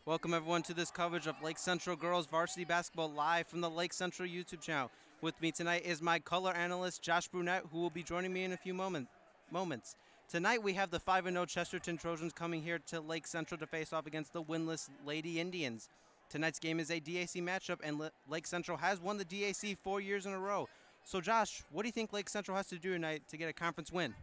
Welcome everyone to this coverage of Lake Central Girls Varsity Basketball live from the Lake Central YouTube channel. With me tonight is my color analyst, Josh Brunette, who will be joining me in a few moments. Tonight we have the 5-0 Chesterton Trojans coming here to Lake Central to face off against the winless Lady Indians. Tonight's game is a DAC matchup, and Lake Central has won the DAC 4 years in a row. So Josh, what do you think Lake Central has to do tonight to get a conference win?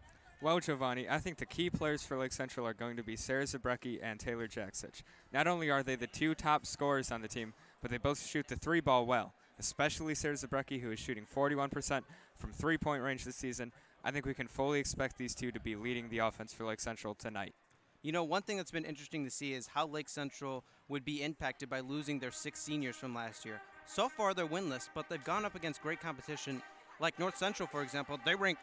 Well, Giovanni, I think the key players for Lake Central are going to be Sarah Zabrecki and Taylor Jaksich. Not only are they the two top scorers on the team, but they both shoot the three ball well, especially Sarah Zabrecki, who is shooting 41% from three-point range this season. I think we can fully expect these two to be leading the offense for Lake Central tonight. You know, one thing that's been interesting to see is how Lake Central would be impacted by losing their 6 seniors from last year. So far, they're winless, but they've gone up against great competition. Like North Central, for example, they're ranked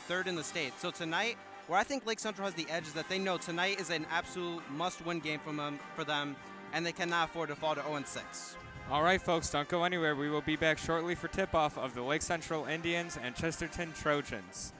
third in the state. So tonight, where I think Lake Central has the edge is that they know tonight is an absolute must-win game for them, and they cannot afford to fall to 0-6. All right, folks, don't go anywhere. We will be back shortly for tip-off of the Lake Central Indians and Chesterton Trojans.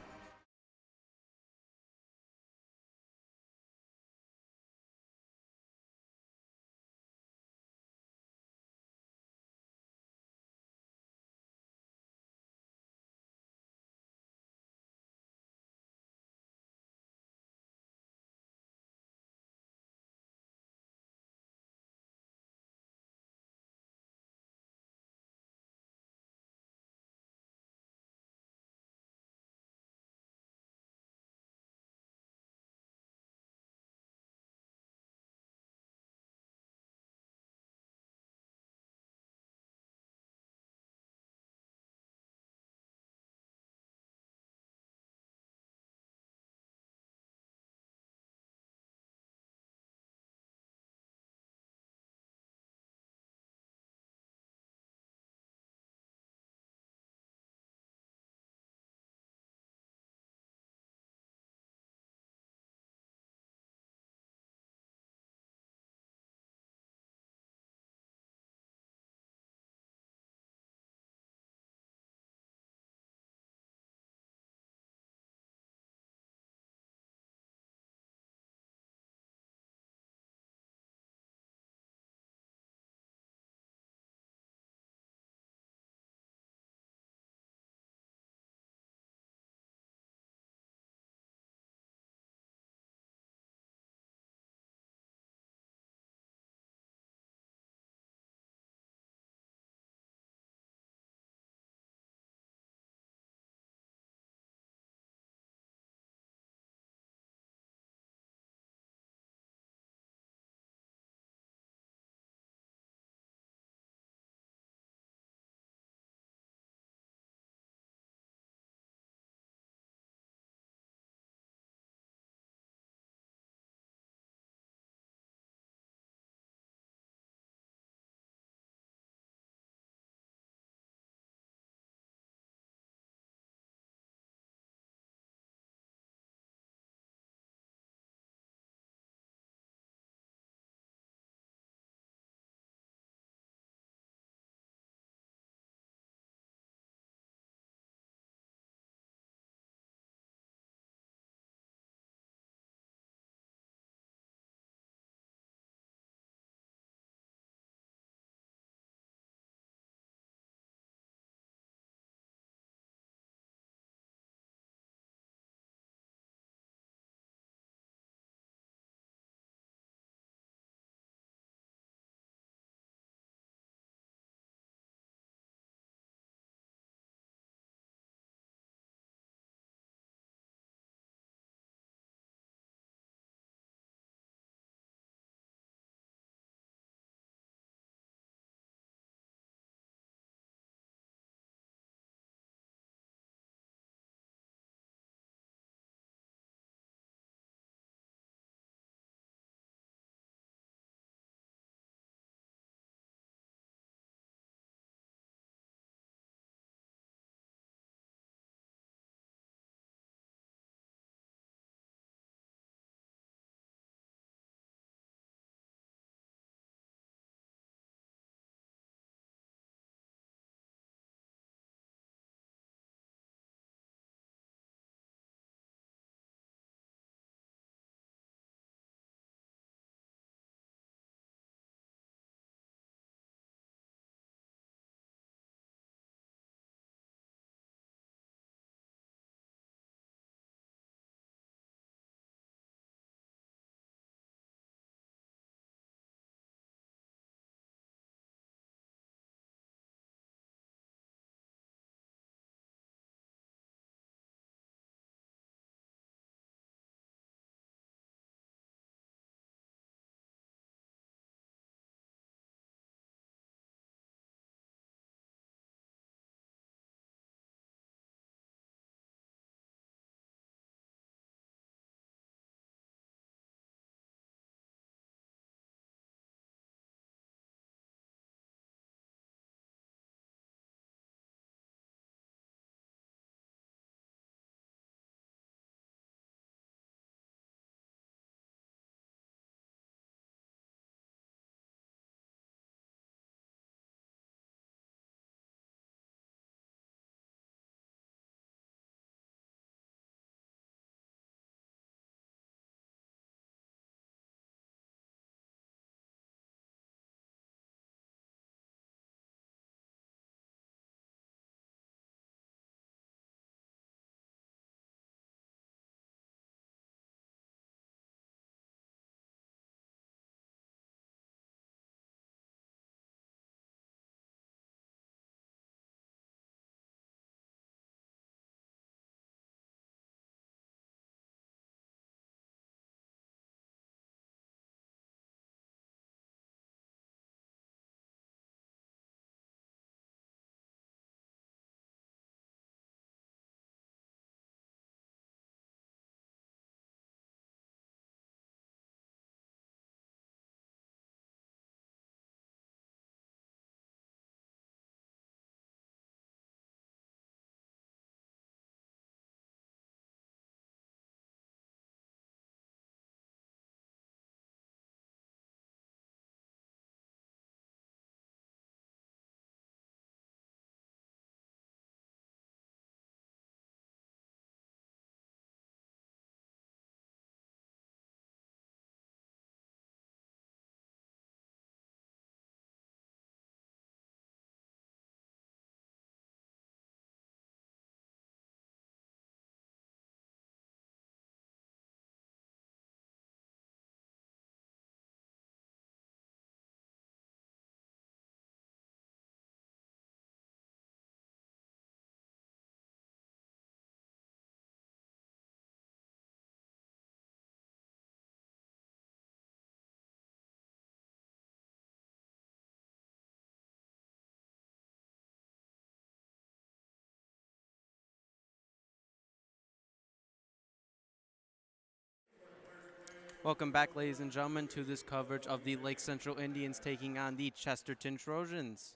Welcome back, ladies and gentlemen, to this coverage of the Lake Central Indians taking on the Chesterton Trojans.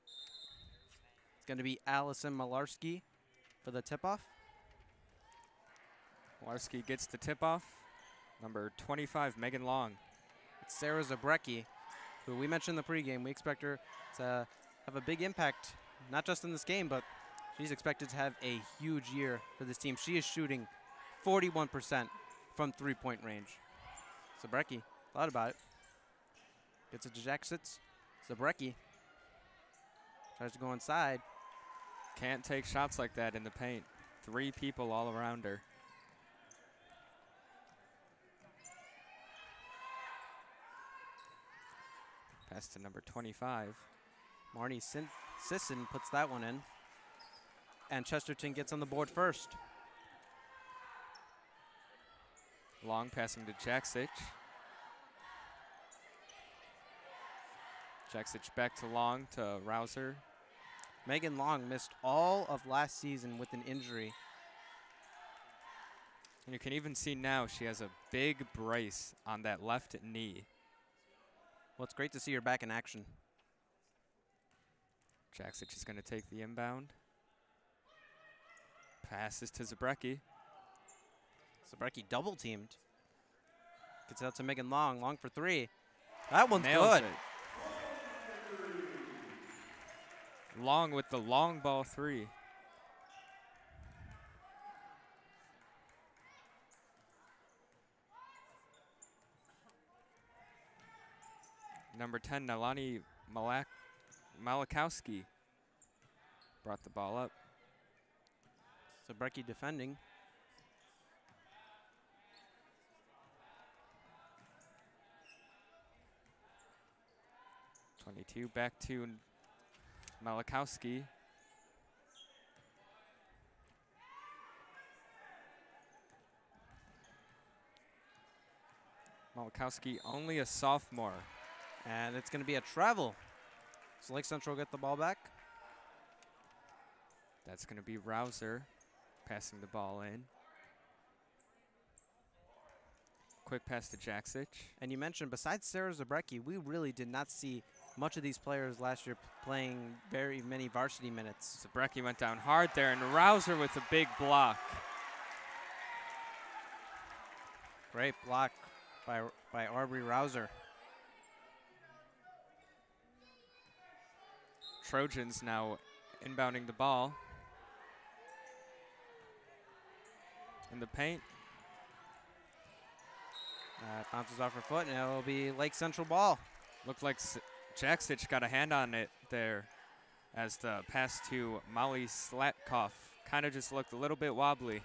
It's going to be Allison Malarski for the tip-off. Malarski gets the tip-off. Number 25, Megan Long. It's Sarah Zabrecki, who we mentioned in the pregame. We expect her to have a big impact, not just in this game, but she's expected to have a huge year for this team. She is shooting 41% from three-point range. Zabrecki thought about it. Gets it to Jacksitz. Zabrecki tries to go inside. Can't take shots like that in the paint. 3 people all around her. Pass to number 25. Marnie Sisson puts that one in. And Chesterton gets on the board first. Long passing to Jaksic. Jaksic back to Long to Rouser. Megan Long missed all of last season with an injury. And you can even see now she has a big brace on that left knee. Well, it's great to see her back in action. Jaksic is going to take the inbound. Passes to Zabrecki. Zabrecki double teamed. Gets out to Megan Long. Long for 3. That one's Nails good. it. Long with the long ball 3. Number 10, Nalani Malakowski brought the ball up. Zabrecki defending. .22 back to Malakowski. Malakowski, only a sophomore. And it's going to be a travel. So Lake Central get the ball back. That's going to be Rouser passing the ball in. Quick pass to Jaksic. And you mentioned, besides Sarah Zabrecki, we really did not see much of these players last year playing very many varsity minutes. Zabrecki went down hard there, and Rouser with a big block. Great block by Aubrey Rouser. Trojans now inbounding the ball. In the paint. Bounces off her foot, and it'll be Lake Central ball. Looked like Jaksic got a hand on it there as the pass to Molly Slatkoff kind of just looked a little bit wobbly.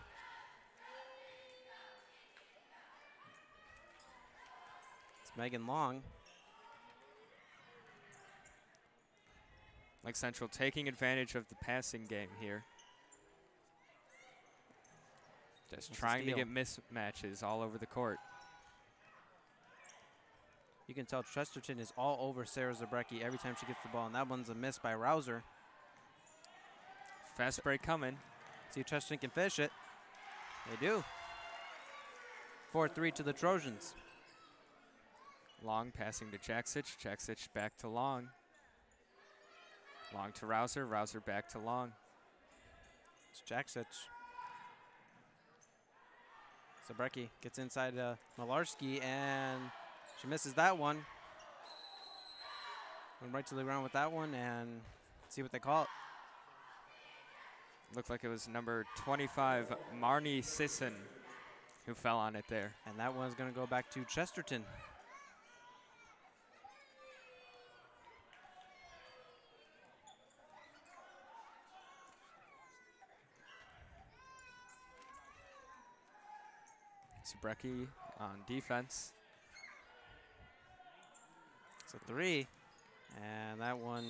It's Megan Long. Lake Central taking advantage of the passing game here. Just trying to get mismatches all over the court. You can tell Chesterton is all over Sarah Zabrecki every time she gets the ball, and that one's a miss by Rouser. Fast break coming. See if Chesterton can finish it. They do. 4-3 to the Trojans. Long passing to Jaksic. Jaksic back to Long. Long to Rouser. Rouser back to Long. It's Jaksic. Zabrecki gets inside Malarski, and she misses that one. Went right to the ground with that one, and see what they call it. Looked like it was number 25, Marnie Sisson, who fell on it there. And that one's going to go back to Chesterton. Zabrecki on defense. It's a 3, and that one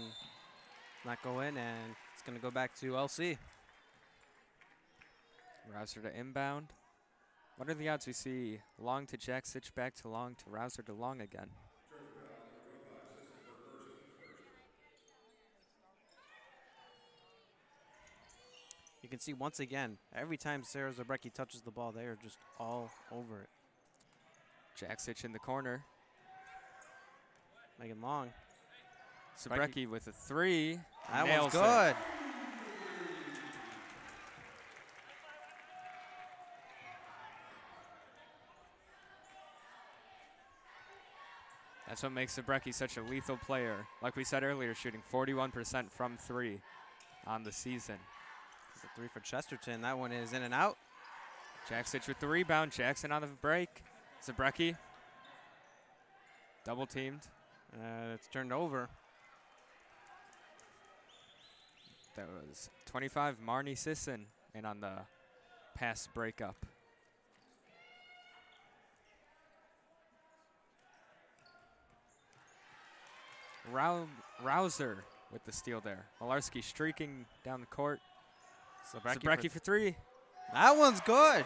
not go in, and it's going to go back to LC. Rouser to inbound. What are the odds we see Long to Jaksic, back to Long to Rouser to Long again? can see once again, every time Sarah Zabrecki touches the ball, they are just all over it. Jaksic in the corner. Megan Long. Zabrecki with a 3. That Nails one's good. it. That's what makes Zabrecki such a lethal player. Like we said earlier, shooting 41% from 3 on the season. It's a 3 for Chesterton. That one is in and out. Jaksic with the rebound. Jackson on the break. Zabrecki. Double teamed. It's turned over. That was 25, Marnie Sisson, in on the pass breakup. Rouser with the steal there. Malarski streaking down the court. Zabrecki for 3. That one's good.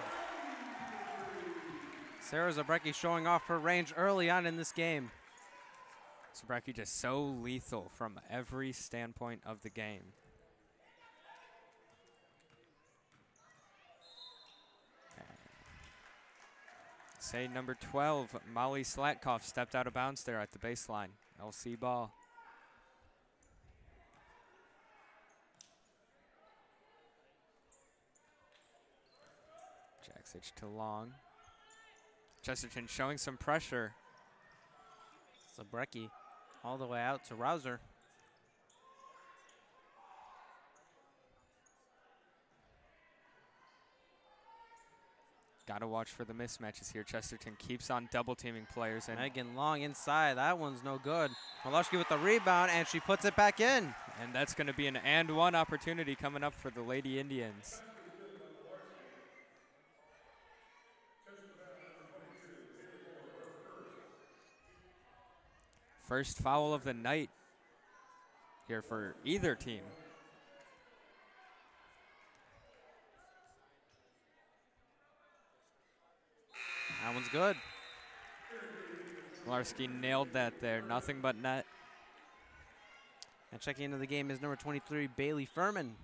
Sarah Zabrecki showing off her range early on in this game. Zabrecki just so lethal from every standpoint of the game. Say number 12, Molly Slatkoff stepped out of bounds there at the baseline. LC ball. Jaksic to Long. Chesterton showing some pressure. Zabrecki all the way out to Rouser. Got to watch for the mismatches here. Chesterton keeps on double teaming players. And Megan Long inside. That one's no good. Malarski with the rebound, and she puts it back in. And that's going to be an and one opportunity coming up for the Lady Indians. First foul of the night here for either team. That one's good. Malarski nailed that there. Nothing but net. And checking into the game is number 23, Bailey Furman.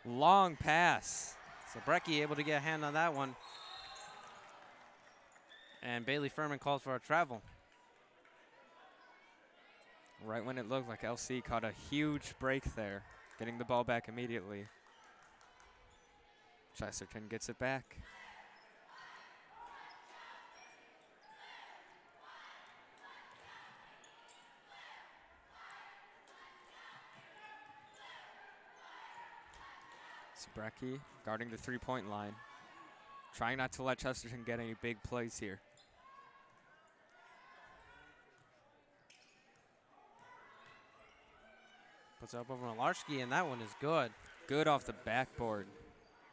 Long pass. Zabrecki able to get a hand on that one. And Bailey Furman calls for a travel. Right when it looked like LC caught a huge break there, getting the ball back immediately. Chesterton gets it back. Zabrecki guarding the three-point line. Trying not to let Chesterton get any big plays here. Puts it up over Malarski, and that one is good. Good off the backboard.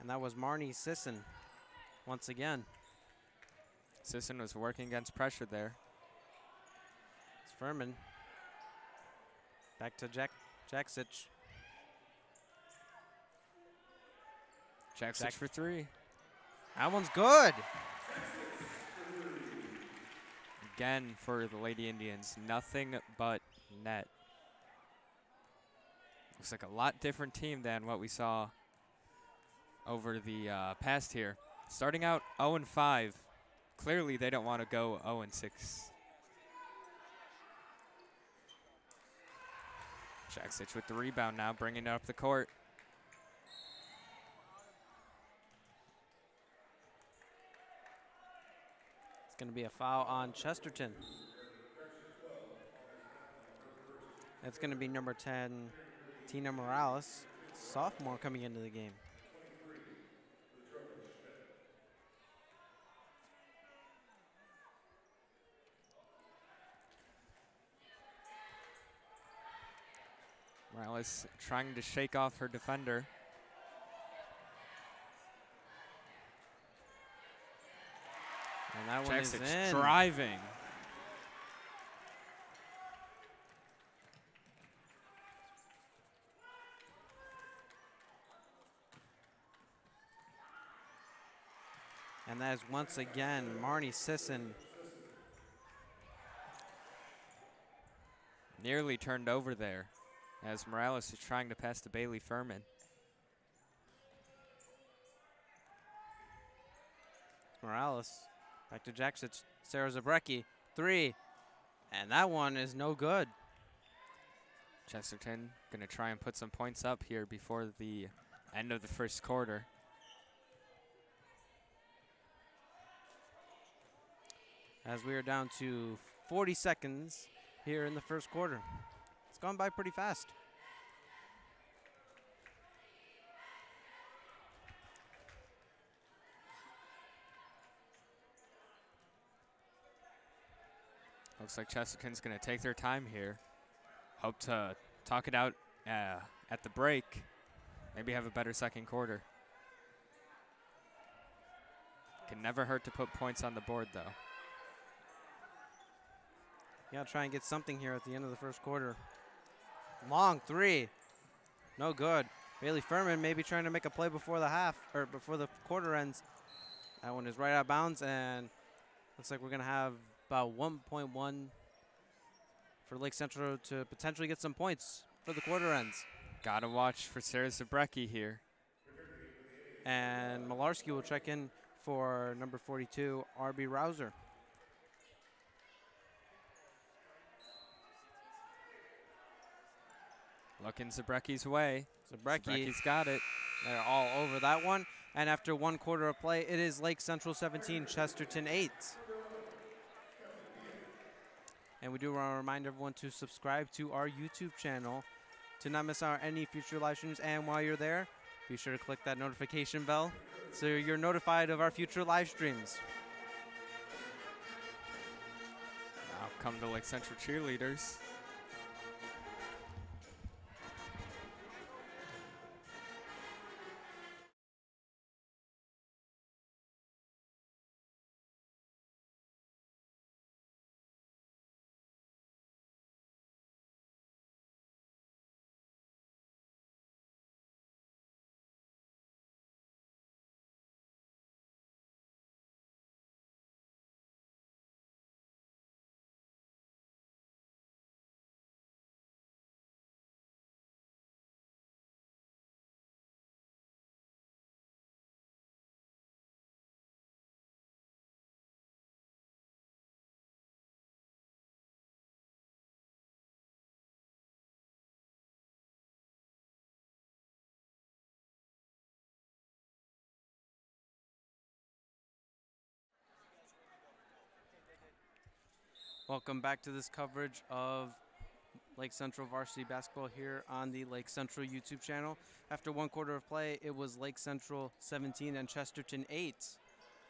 And that was Marnie Sisson once again. Sisson was working against pressure there. It's Furman. Back to Jaksic. Jaksic for 3. That one's good. Again for the Lady Indians, nothing but net. Looks like a lot different team than what we saw over the past here. Starting out 0-5. Clearly they don't want to go 0-6. Jaksic with the rebound now, bringing it up the court. It's going to be a foul on Chesterton. That's going to be number 10, Tina Morales, sophomore coming into the game. Morales trying to shake off her defender. And that one is in. Driving. And that is once again Marnie Sisson. nearly turned over there as Morales is trying to pass to Bailey Furman. Morales back to Jaksic. Sarah Zabrecki, 3. And that one is no good. Chesterton going to try and put some points up here before the end of the first quarter. As we are down to 40 seconds here in the first quarter. It's gone by pretty fast. Looks like Chesterton's going to take their time here. Hope to talk it out at the break. Maybe have a better second quarter. Can never hurt to put points on the board, though. You gotta try and get something here at the end of the first quarter. Long 3. No good. Bailey Furman maybe trying to make a play before the half, or before the quarter ends. That one is right out of bounds, and looks like we're gonna have about 1.1 for Lake Central to potentially get some points for the quarter ends. Gotta watch for Sarah Zabrecki here. And Malarski will check in for number 42, R.B. Rouser. Looking Zabrecki's way. Zabrecki's got it. They're all over that one. And after 1 quarter of play, it is Lake Central 17, Chesterton 8. And we do want to remind everyone to subscribe to our YouTube channel to not miss out on any future live streams. And while you're there, be sure to click that notification bell so you're notified of our future live streams. Now come to Lake Central cheerleaders. Welcome back to this coverage of Lake Central varsity basketball here on the Lake Central YouTube channel. After 1 quarter of play, it was Lake Central 17 and Chesterton 8.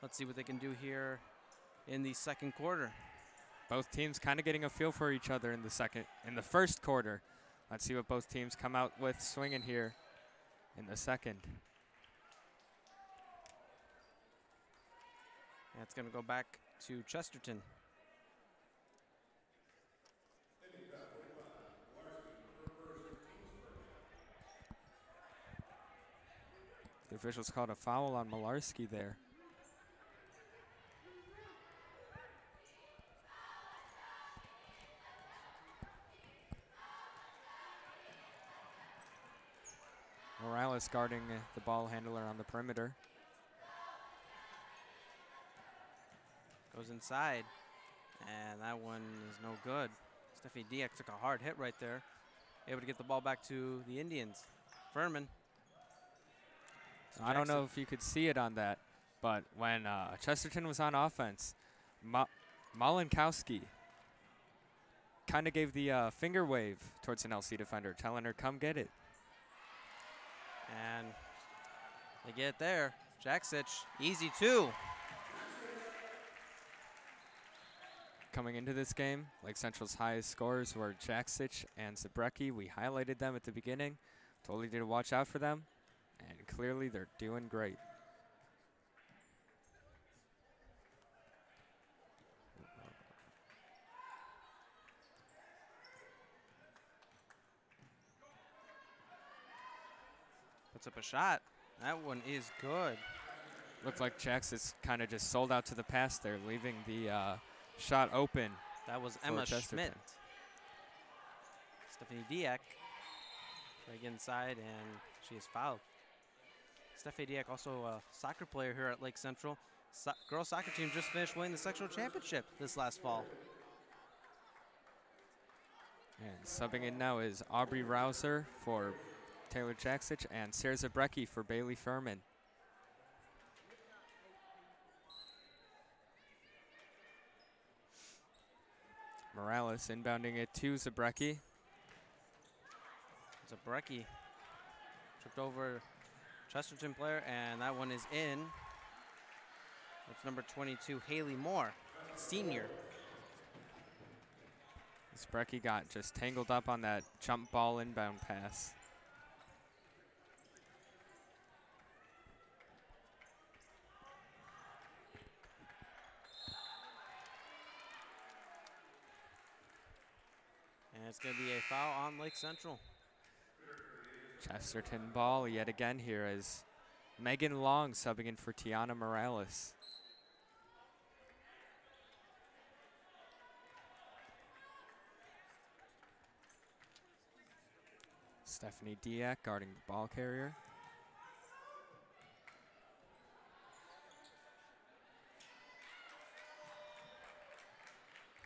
Let's see what they can do here in the second quarter. Both teams kind of getting a feel for each other in the first quarter. Let's see what both teams come out with swinging here in the second. And it's going to go back to Chesterton. The officials called a foul on Malarski there. Morales guarding the ball handler on the perimeter. Goes inside, and that one is no good. Steffi Diak took a hard hit right there. Able to get the ball back to the Indians. Furman. I don't know if you could see it on that, but when Chesterton was on offense, Malinkowski kind of gave the finger wave towards an LC defender, telling her, come get it. And they get there. Jaksic, easy 2. Coming into this game, Lake Central's highest scorers were Jaksic and Zabrecki. We highlighted them at the beginning. Told you to watch out for them. And clearly they're doing great. Puts up a shot. That one is good. Looked like Jax kind of just sold out to the pass there, leaving the shot open. That was Emma Chesterton. Schmidt. Stephanie Diak. Right inside, and she is fouled. Stephanie Diak, also a soccer player here at Lake Central. Girls soccer team just finished winning the sectional championship this last fall. And subbing in now is Aubrey Rouser for Taylor Jaksich and Sarah Zabrecki for Bailey Furman. Morales inbounding it to Zabrecki. Zabrecki tripped over Chesterton player, and that one is in. That's number 22, Haley Moore, senior. Zabrecki got just tangled up on that jump ball inbound pass. And it's going to be a foul on Lake Central. Chesterton ball yet again here as Megan Long subbing in for Tiana Morales. Stephanie Diak guarding the ball carrier.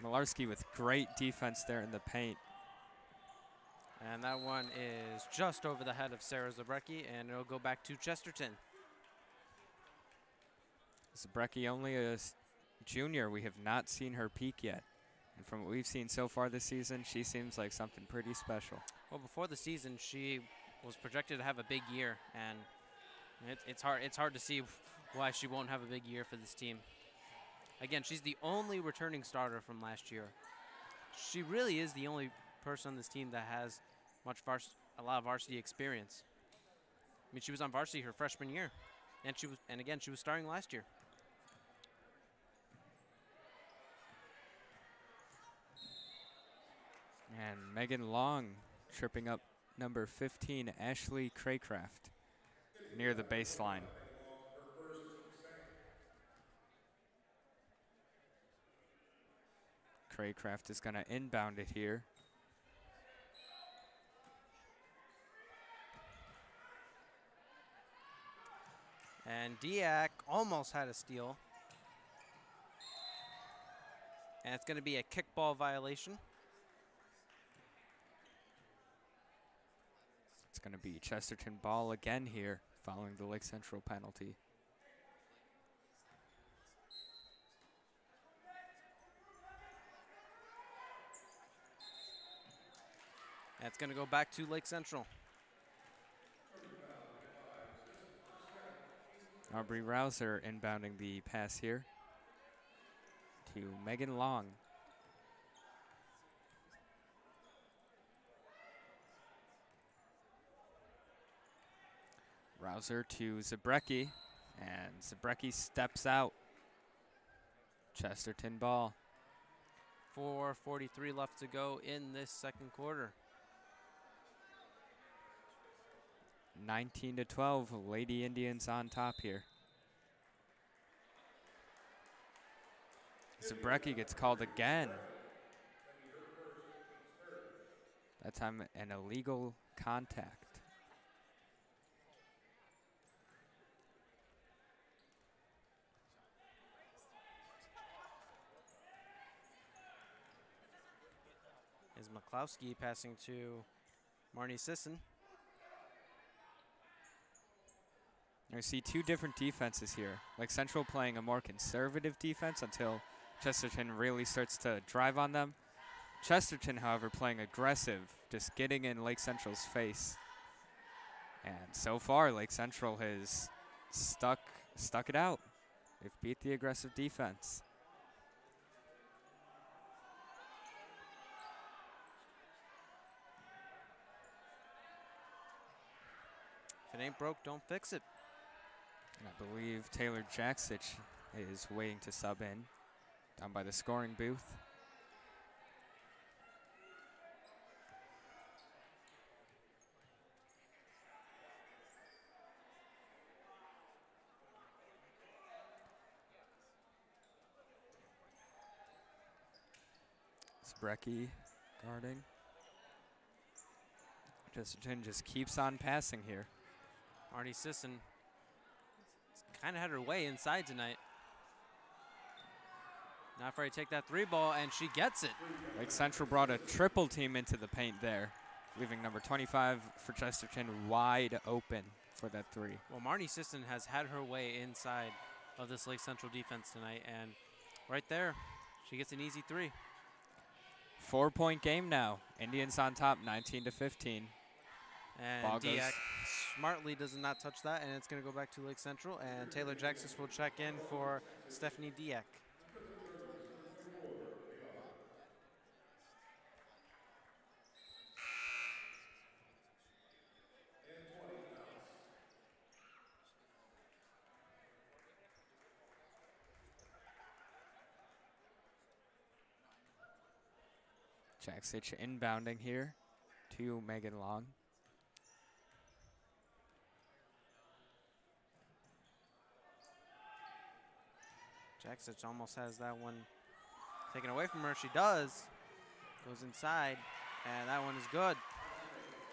Malarski with great defense there in the paint. And that one is just over the head of Sarah Zabrecki, and it'll go back to Chesterton. Zabrecki only a junior. We have not seen her peak yet. And from what we've seen so far this season, she seems like something pretty special. Well, before the season, she was projected to have a big year, and it's hard to see why she won't have a big year for this team. Again, she's the only returning starter from last year. She really is the only person on this team that has a lot of varsity experience. I mean, she was on varsity her freshman year, and again she was starting last year. And Megan Long tripping up number 15, Ashley Craycraft, near the baseline. Craycraft is going to inbound it here. And Diak almost had a steal. And it's going to be a kickball violation. It's going to be Chesterton ball again here, following the Lake Central penalty. That's going to go back to Lake Central. Aubrey Rouser inbounding the pass here to Megan Long. Rouser to Zabrecki, and Zabrecki steps out. Chesterton ball. 4:43 left to go in this second quarter. 19-12, Lady Indians on top here. Zabrecki gets called again. That time an illegal contact. Is McCloskey passing to Marnie Sisson. We see two different defenses here. Like Central playing a more conservative defense until Chesterton really starts to drive on them. Chesterton, however, playing aggressive, just getting in Lake Central's face. And so far, Lake Central has stuck it out. They've beat the aggressive defense. If it ain't broke, don't fix it. And I believe Taylor Jaksich is waiting to sub in down by the scoring booth. Zabrecki guarding. Chesterton just keeps on passing here. Marty Sisson kind of had her way inside tonight. Not afraid to take that 3-ball, and she gets it. Lake Central brought a triple team into the paint there, leaving number 25 for Chesterton wide open for that 3. Well, Marty Sisson has had her way inside of this Lake Central defense tonight, and right there, she gets an easy 3. 4-point game now. Indians on top, 19-15. And Ball goes. Diak smartly does not touch that, and it's going to go back to Lake Central. And Taylor Jackson will check in for Stephanie Diak. Jacksich inbounding here to Megan Long. Jacksich almost has that one taken away from her. She does. Goes inside, and that one is good.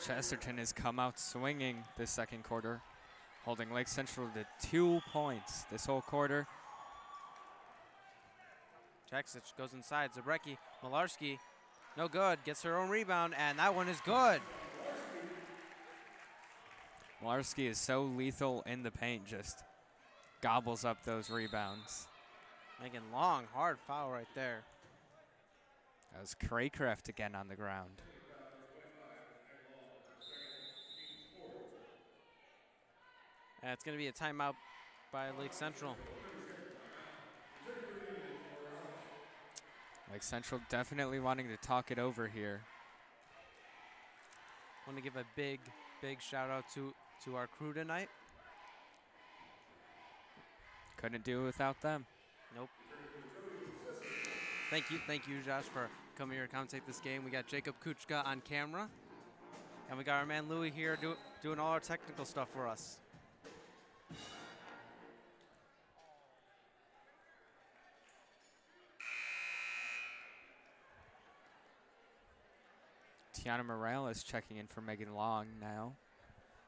Chesterton has come out swinging this second quarter, holding Lake Central to 2 points this whole quarter. Jacksich goes inside. Zabrecki, Malarski, no good. Gets her own rebound, and that one is good. Malarski is so lethal in the paint, just gobbles up those rebounds. Megan Long, hard foul right there. That was Craycraft again on the ground. And it's going to be a timeout by Lake Central. Lake Central definitely wanting to talk it over here. Want to give a big shout out to our crew tonight. Couldn't do it without them. Nope. Thank you, Josh, for coming here to commentate this game. We got Jacob Kuchka on camera, and we got our man Louie here doing all our technical stuff for us. Tiana Morales checking in for Megan Long now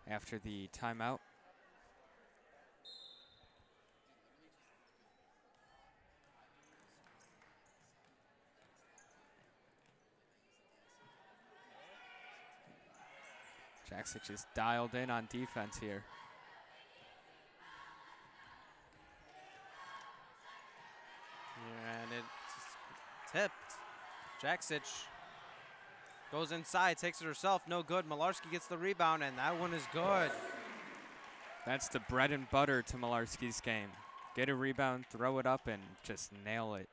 after the timeout. Jaksic is dialed in on defense here. Yeah, and it's tipped. Jaksic goes inside, takes it herself, no good. Malarski gets the rebound, and that one is good. That's the bread and butter to Malarski's game. Get a rebound, throw it up, and just nail it.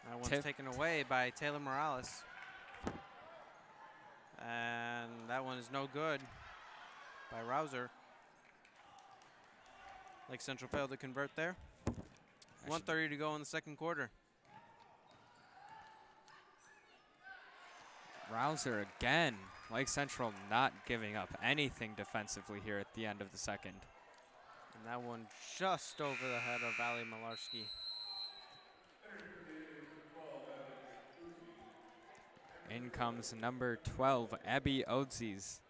That one's taken away by Taylor Morales. And that one is no good by Rouser. Lake Central failed to convert there. 1:30 to go in the second quarter. Rouser again. Lake Central not giving up anything defensively here at the end of the second. And that one just over the head of Ali Malarski. In comes number 12, Abby Odzies.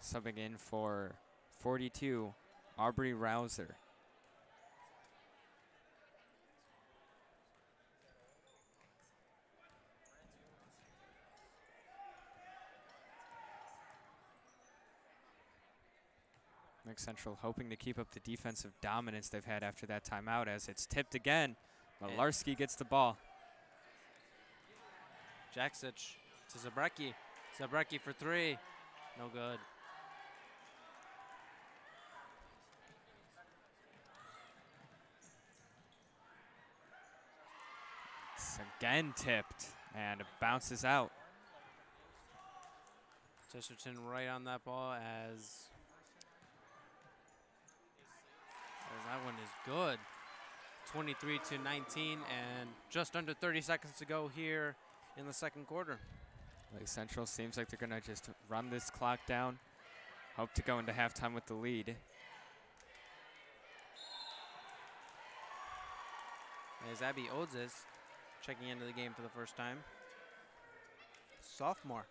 Subbing in for 42, Aubrey Rouser. Lake Central hoping to keep up the defensive dominance they've had after that timeout, as it's tipped again. Malarski gets the ball. Jaksic to Zabrecki. Zabrecki for three. No good. It's again tipped, and it bounces out. Chesterton right on that ball as that one is good. 23-19, and just under 30 seconds to go here in the second quarter. Lake Central seems like they're going to just run this clock down. Hope to go into halftime with the lead. As Abby Odes checking into the game for the first time. Sophomore.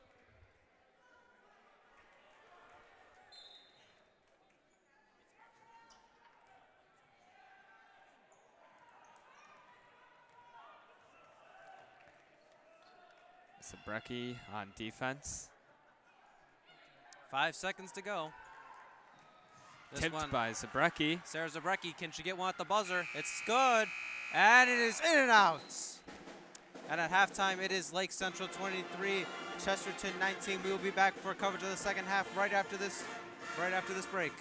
Zabrecki on defense. 5 seconds to go. Tipped by Zabrecki. Sarah Zabrecki, can she get one at the buzzer? It's good, and it is in and out. And at halftime, it is Lake Central 23, Chesterton 19. We will be back for coverage of the second half right after this break.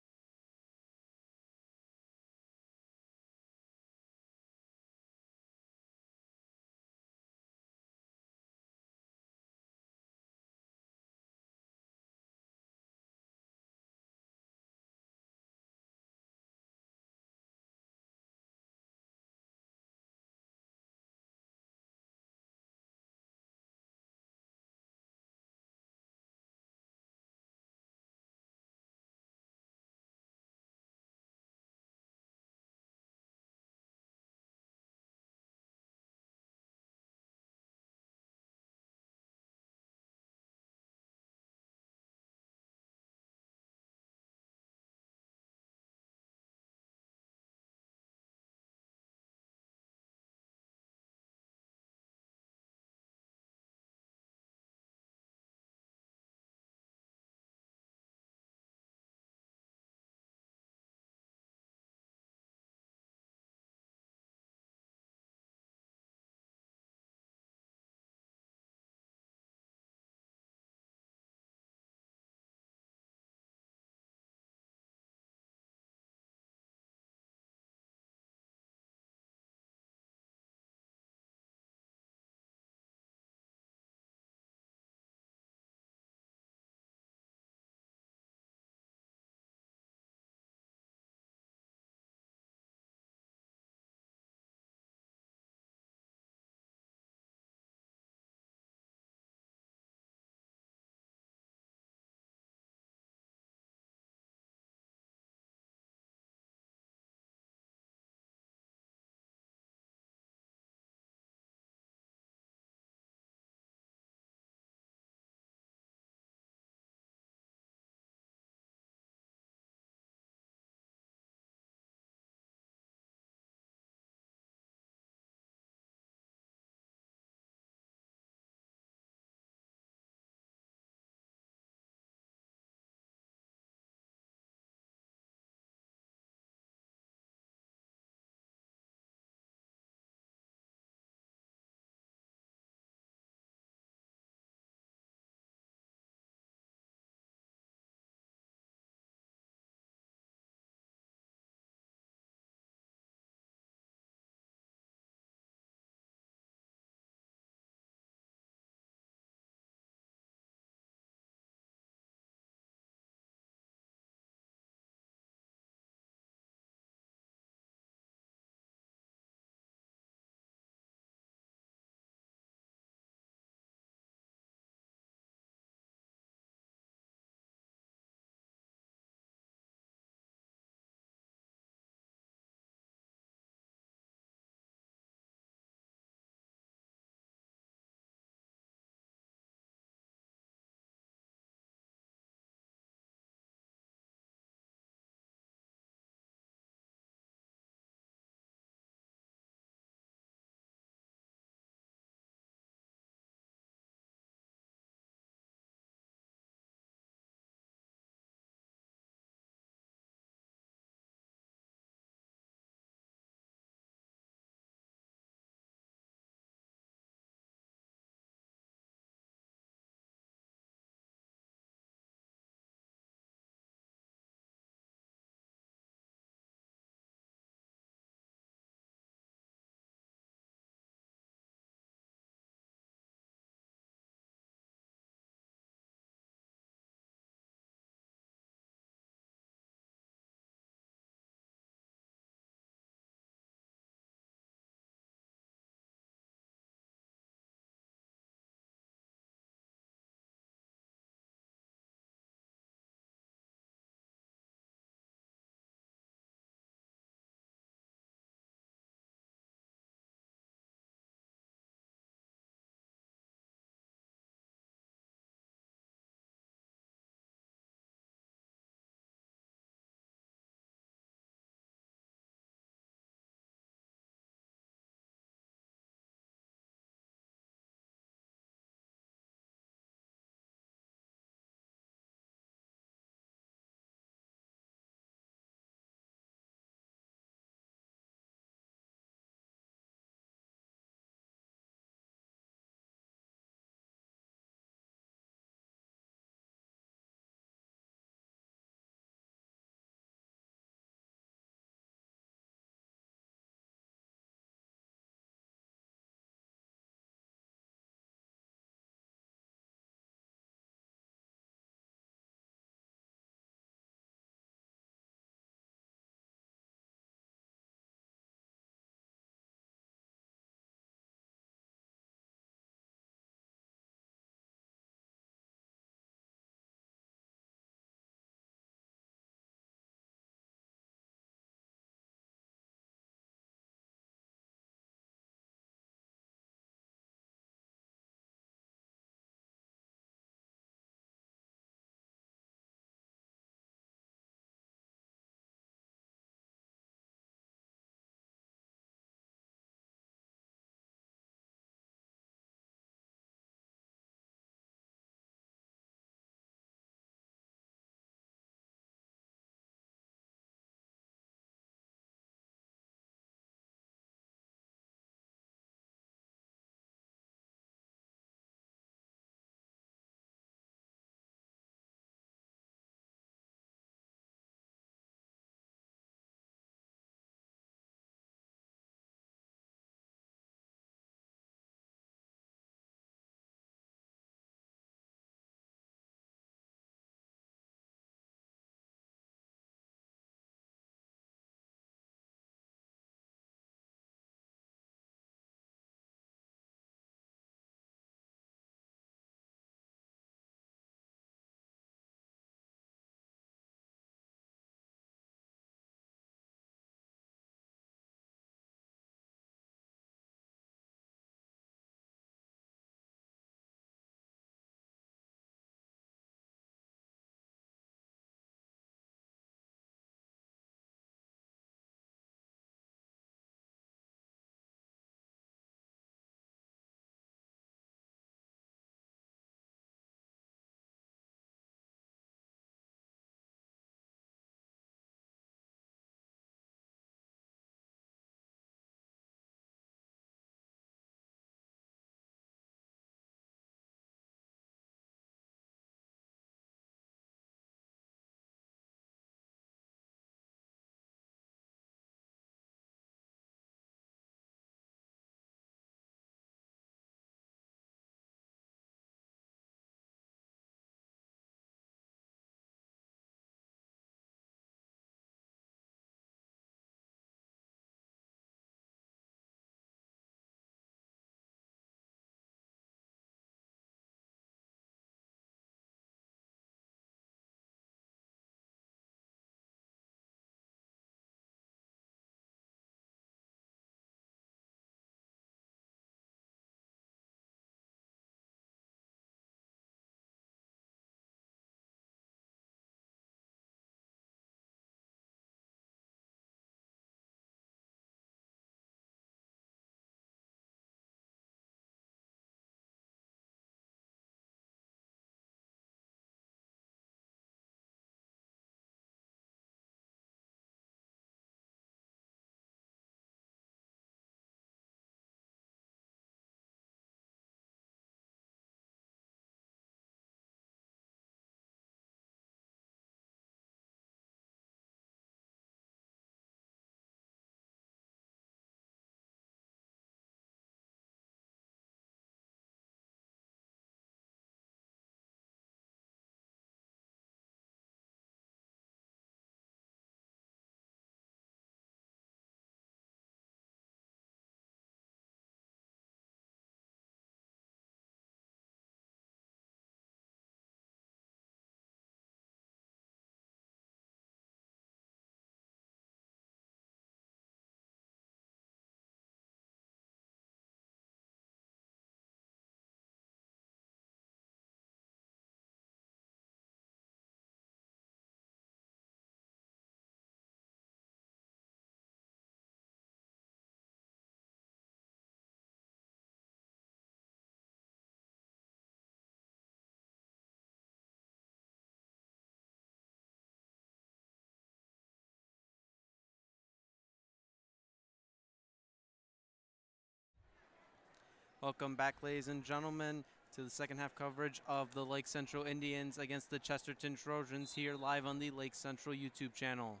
Welcome back, ladies and gentlemen, to the second half coverage of the Lake Central Indians against the Chesterton Trojans here live on the Lake Central YouTube channel.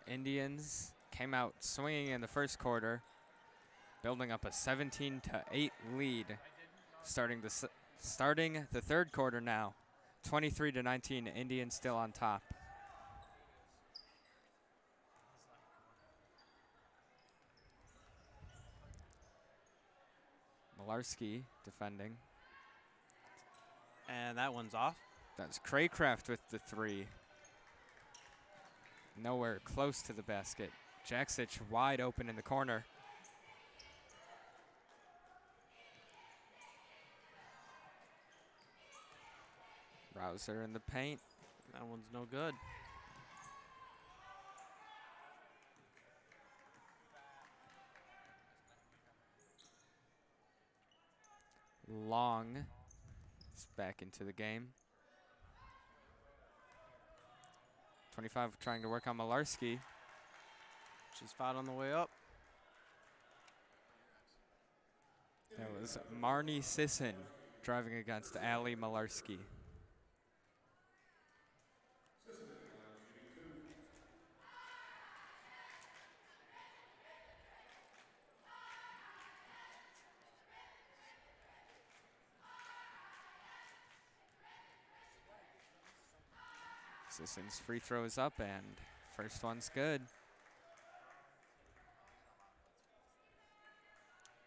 Indians came out swinging in the first quarter, building up a 17-8 lead. Starting the third quarter now, 23-19. Indians still on top. Malarski defending. And that one's off. That's Craycraft with the three. Nowhere close to the basket. Jaksic wide open in the corner. Rouser in the paint. That one's no good. Long is back into the game. 25 trying to work on Malarski. She's fouled on the way up. That was Marnie Sisson driving against Ali Malarski. Sisson's free throw is up, and first one's good.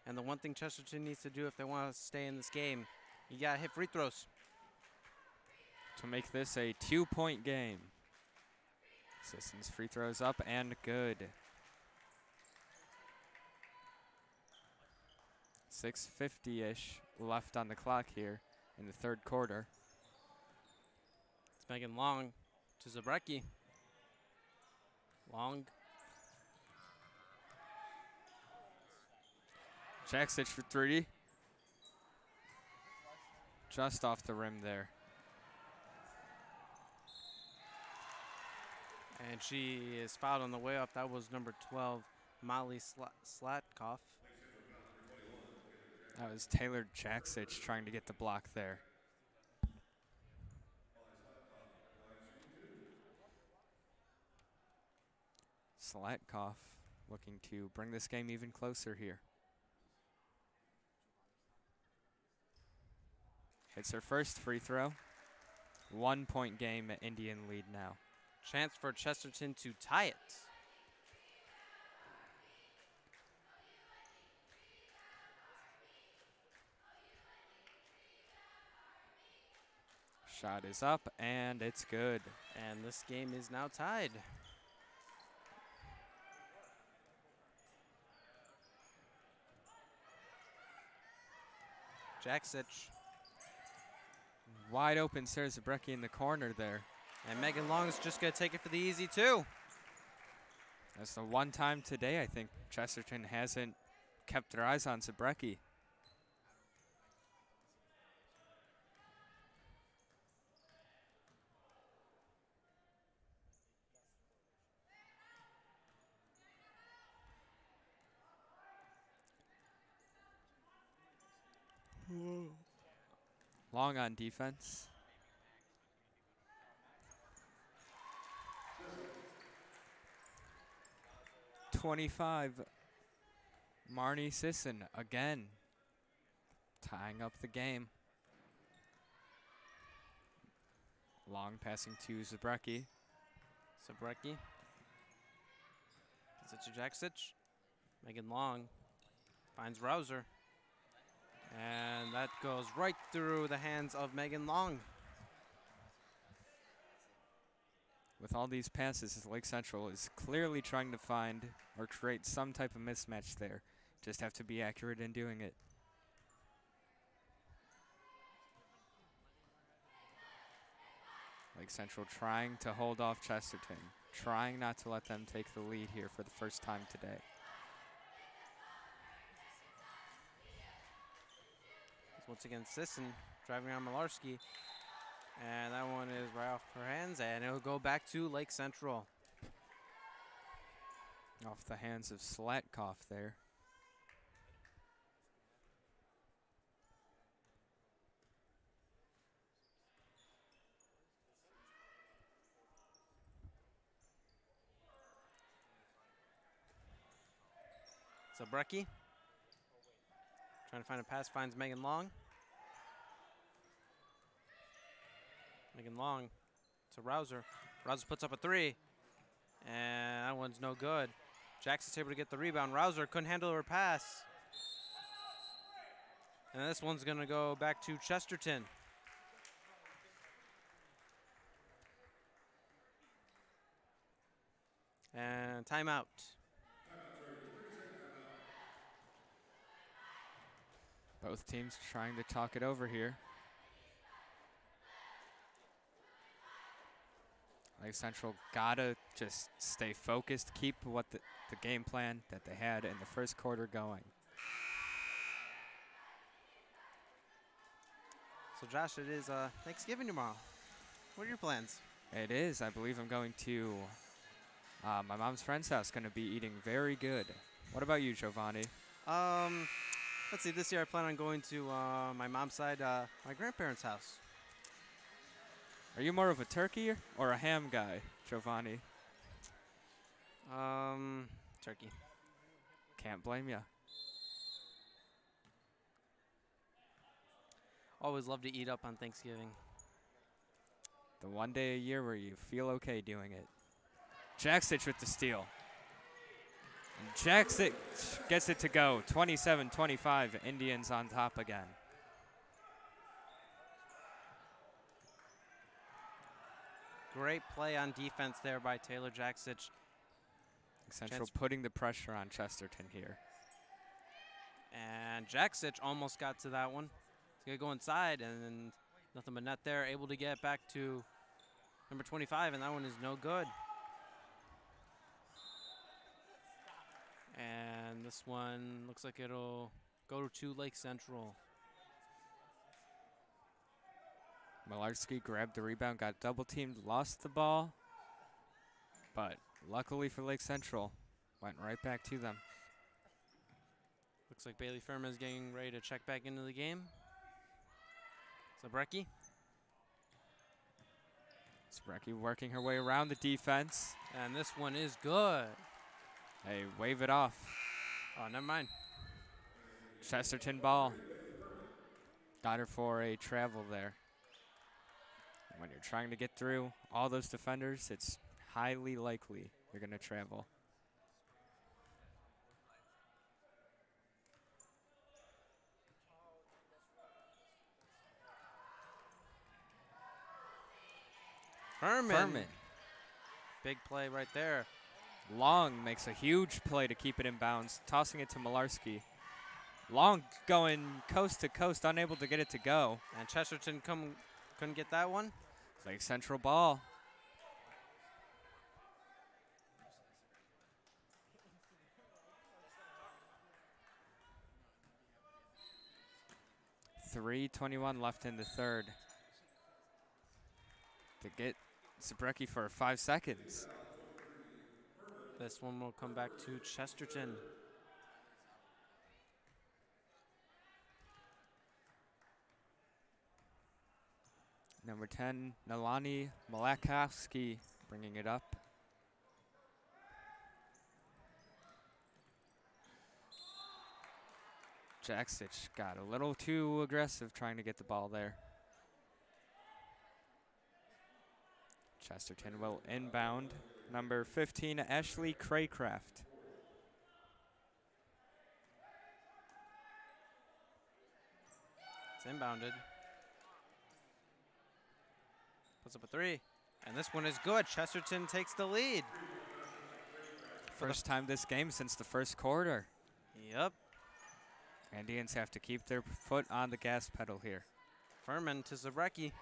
And the one thing Chesterton needs to do if they want to stay in this game, you got to hit free throws. To make this a 2-point game. Sisson's free throws up and good. 6:50-ish left on the clock here in the third quarter. It's Megan Long to Zabrecki. Long. Jaksic for three. Just off the rim there. And she is fouled on the way up. That was number 12, Molly Slatkoff. That was Taylor Jaksic trying to get the block there. Slatkoff looking to bring this game even closer here. Hits her first free throw. 1-point game, Indian lead now. Chance for Chesterton to tie it. Shot is up, and it's good. And this game is now tied. Jaksic. Wide open Sarah Zabrecki in the corner there. And Megan Long is just going to take it for the easy two. That's the one time today I think Chesterton hasn't kept their eyes on Zabrecki. Long on defense. .25, Marnie Sisson again, tying up the game. Long passing to Zabrecki. Zabrecki. Gives it to Jaksic. Megan Long finds Rouser. And that goes right through the hands of Megan Long. With all these passes, Lake Central is clearly trying to find or create some type of mismatch there. Just have to be accurate in doing it. Lake Central trying to hold off Chesterton, trying not to let them take the lead here for the first time today. Once again, Sisson driving on Malarski. And that one is right off her hands, and it'll go back to Lake Central. Off the hands of Slatkoff there. Zabrecki trying to find a pass, finds Megan Long. Megan Long to Rouser. Rouser puts up a three, and that one's no good. Jackson's able to get the rebound. Rouser couldn't handle her pass. And this one's going to go back to Chesterton. And timeout. Both teams trying to talk it over here. Lake Central gotta just stay focused, keep what the game plan that they had in the first quarter going. So Josh, it is Thanksgiving tomorrow. What are your plans? It is. I believe I'm going to my mom's friend's house. Going to be eating very good. What about you, Giovanni? Let's see. This year I plan on going to my mom's side, my grandparents' house. Are you more of a turkey or a ham guy, Giovanni? Turkey. Can't blame you. Always love to eat up on Thanksgiving. The one day a year where you feel okay doing it. Jackstich with the steal. And Jackstich gets it to go. 27-25, Indians on top again. Great play on defense there by Taylor Jackstich. Central putting the pressure on Chesterton here. And Jackstich almost got to that one. He's going to go inside, and then nothing but net there. Able to get back to number 25, and that one is no good. And this one looks like it'll go to Lake Central. Malarski grabbed the rebound, got double teamed, lost the ball. But luckily for Lake Central, went right back to them. Looks like Bailey Furman is getting ready to check back into the game. Zabrecki. Zabrecki working her way around the defense. And this one is good. Hey, wave it off. Oh, never mind. Chesterton ball. Got her for a travel there. When you're trying to get through all those defenders, it's highly likely you're going to travel. Furman. Big play right there. Long makes a huge play to keep it in bounds, tossing it to Malarski. Long going coast to coast, unable to get it to go. And Chesterton couldn't get that one. Lake Central ball. .3:21 left in the third. To get Zabrecki for 5 seconds. This one will come back to Chesterton. Number 10, Nalani Malakowski bringing it up. Jackstich got a little too aggressive trying to get the ball there. Chesterton will inbound. Number 15, Ashley Craycraft. It's inbounded. Puts up a three. And this one is good. Chesterton takes the lead. First time this game since the first quarter. Yep. Indians have to keep their foot on the gas pedal here. Furman to Zabrecki.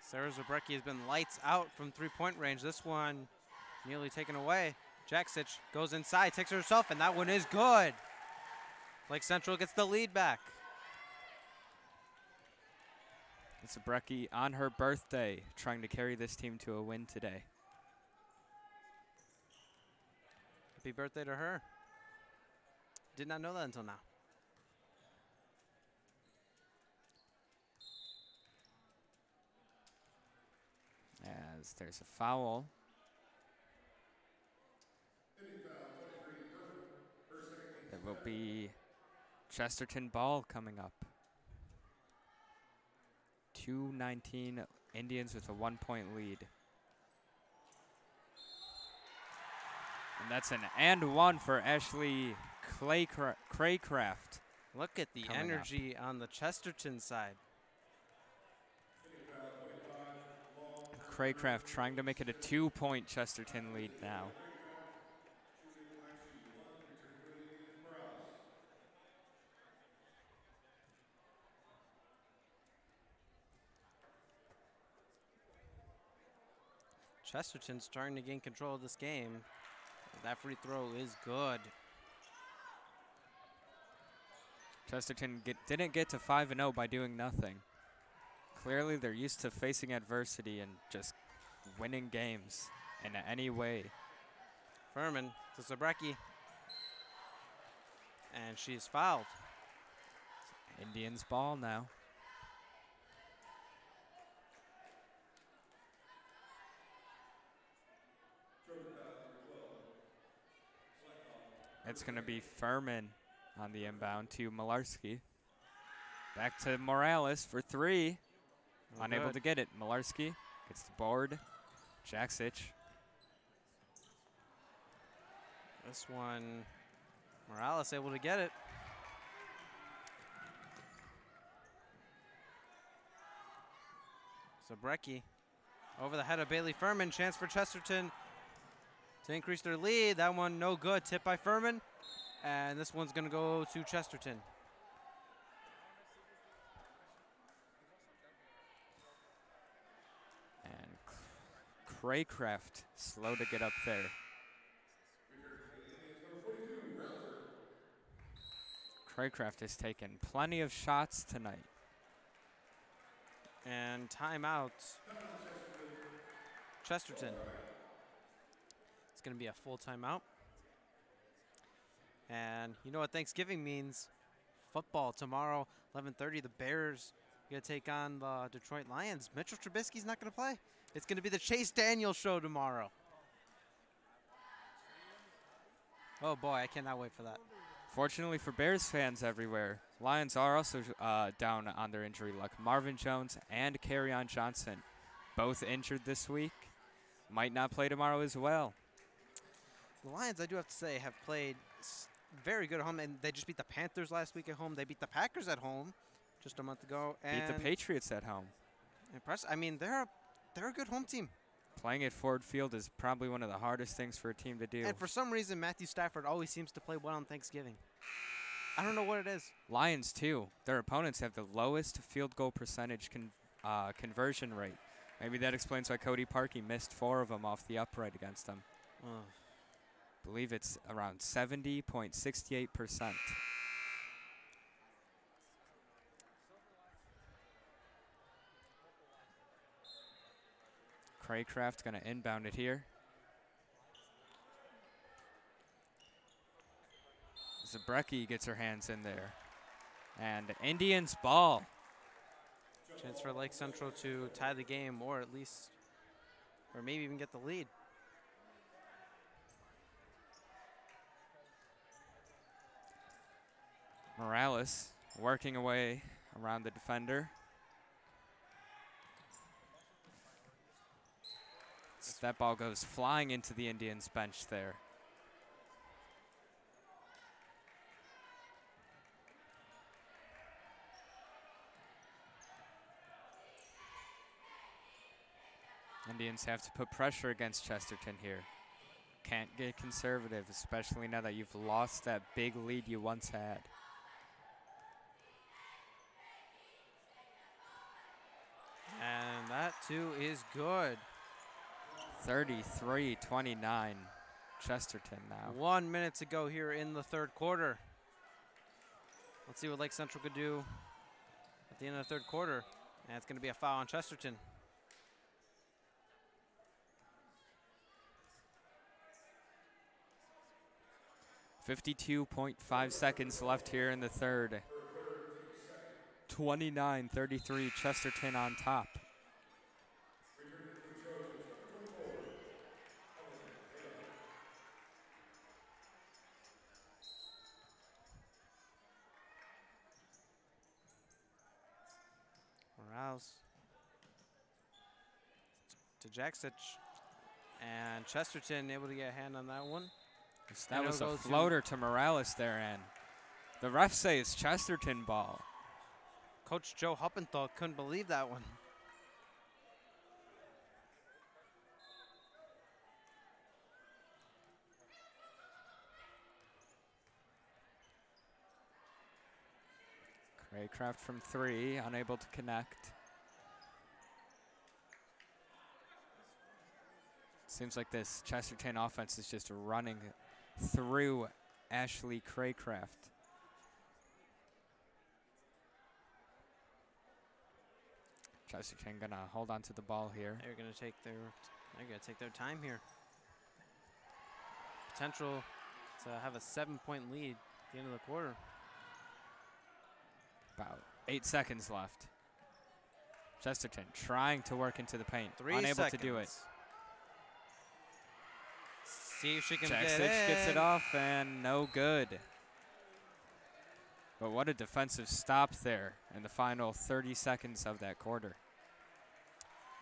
Sarah Zabrecki has been lights out from three-point range. This one nearly taken away. Jackstich goes inside, takes it herself, and that one is good. Lake Central gets the lead back. Zabrecki on her birthday, trying to carry this team to a win today. Happy birthday to her. Did not know that until now. As there's a foul. will be Chesterton ball coming up. 2:19 Indians with a 1-point lead. And that's an and one for Ashley Craycraft. Look at the energy on the Chesterton side. Craycraft trying to make it a 2-point Chesterton lead now. Chesterton starting to gain control of this game. That free throw is good. Chesterton didn't get to 5-0 by doing nothing. Clearly they're used to facing adversity and just winning games in any way. Furman to Zabrecki. And she's fouled. Indians ball now. It's going to be Furman on the inbound to Malarski. Back to Morales for three. Oh, Unable good. to get it. Malarski gets the board. Jaksic. This one, Morales able to get it. Zabrecki over the head of Bailey Furman. Chance for Chesterton to increase their lead. That one no good. Tip by Furman. And this one's going to go to Chesterton. And Craycraft slow to get up there. Craycraft has taken plenty of shots tonight. And timeout. Chesterton. It's going to be a full timeout. And you know what Thanksgiving means? Football tomorrow, 11:30. The Bears going to take on the Detroit Lions. Mitchell Trubisky's not going to play. It's going to be the Chase Daniels show tomorrow. Oh boy, I cannot wait for that. Fortunately for Bears fans everywhere, Lions are also down on their injury luck. Marvin Jones and Kerryon Johnson, both injured this week, might not play tomorrow as well. The Lions, I do have to say, have played very good at home, and they just beat the Panthers last week at home. They beat the Packers at home just a month ago. And beat the Patriots at home. I mean, they're a good home team. Playing at Ford Field is probably one of the hardest things for a team to do. And for some reason, Matthew Stafford always seems to play well on Thanksgiving. I don't know what it is. Lions, too. Their opponents have the lowest field goal percentage conversion rate. Maybe that explains why Cody Parkey missed 4 of them off the upright against them. I believe it's around 70.68%. Craycraft going to inbound it here. Zabrecki gets her hands in there. And Indians ball. Chance for Lake Central to tie the game, or at least, or maybe even get the lead. Morales working away around the defender. That ball goes flying into the Indians bench there. Indians have to put pressure against Chesterton here. Can't get conservative, especially now that you've lost that big lead you once had. And that too is good. 33-29, Chesterton now. 1 minute to go here in the third quarter. Let's see what Lake Central could do at the end of the third quarter. And it's going to be a foul on Chesterton. .5 seconds left here in the third. 29-33, Chesterton on top. Morales to Jaksic. And Chesterton able to get a hand on that one. That was a floater to Morales there, and the refs say it's Chesterton ball. Coach Joe Huppenthal couldn't believe that one. Craycraft from 3, unable to connect. Seems like this Chesterton offense is just running through Ashley Craycraft. Chesterton gonna hold on to the ball here. They're gonna take their time here. Potential to have a 7-point lead at the end of the quarter. About 8 seconds left. Chesterton trying to work into the paint, 3 unable seconds. to do it. See if she can Jaksic get gets it off, and no good. But what a defensive stop there in the final 30 seconds of that quarter.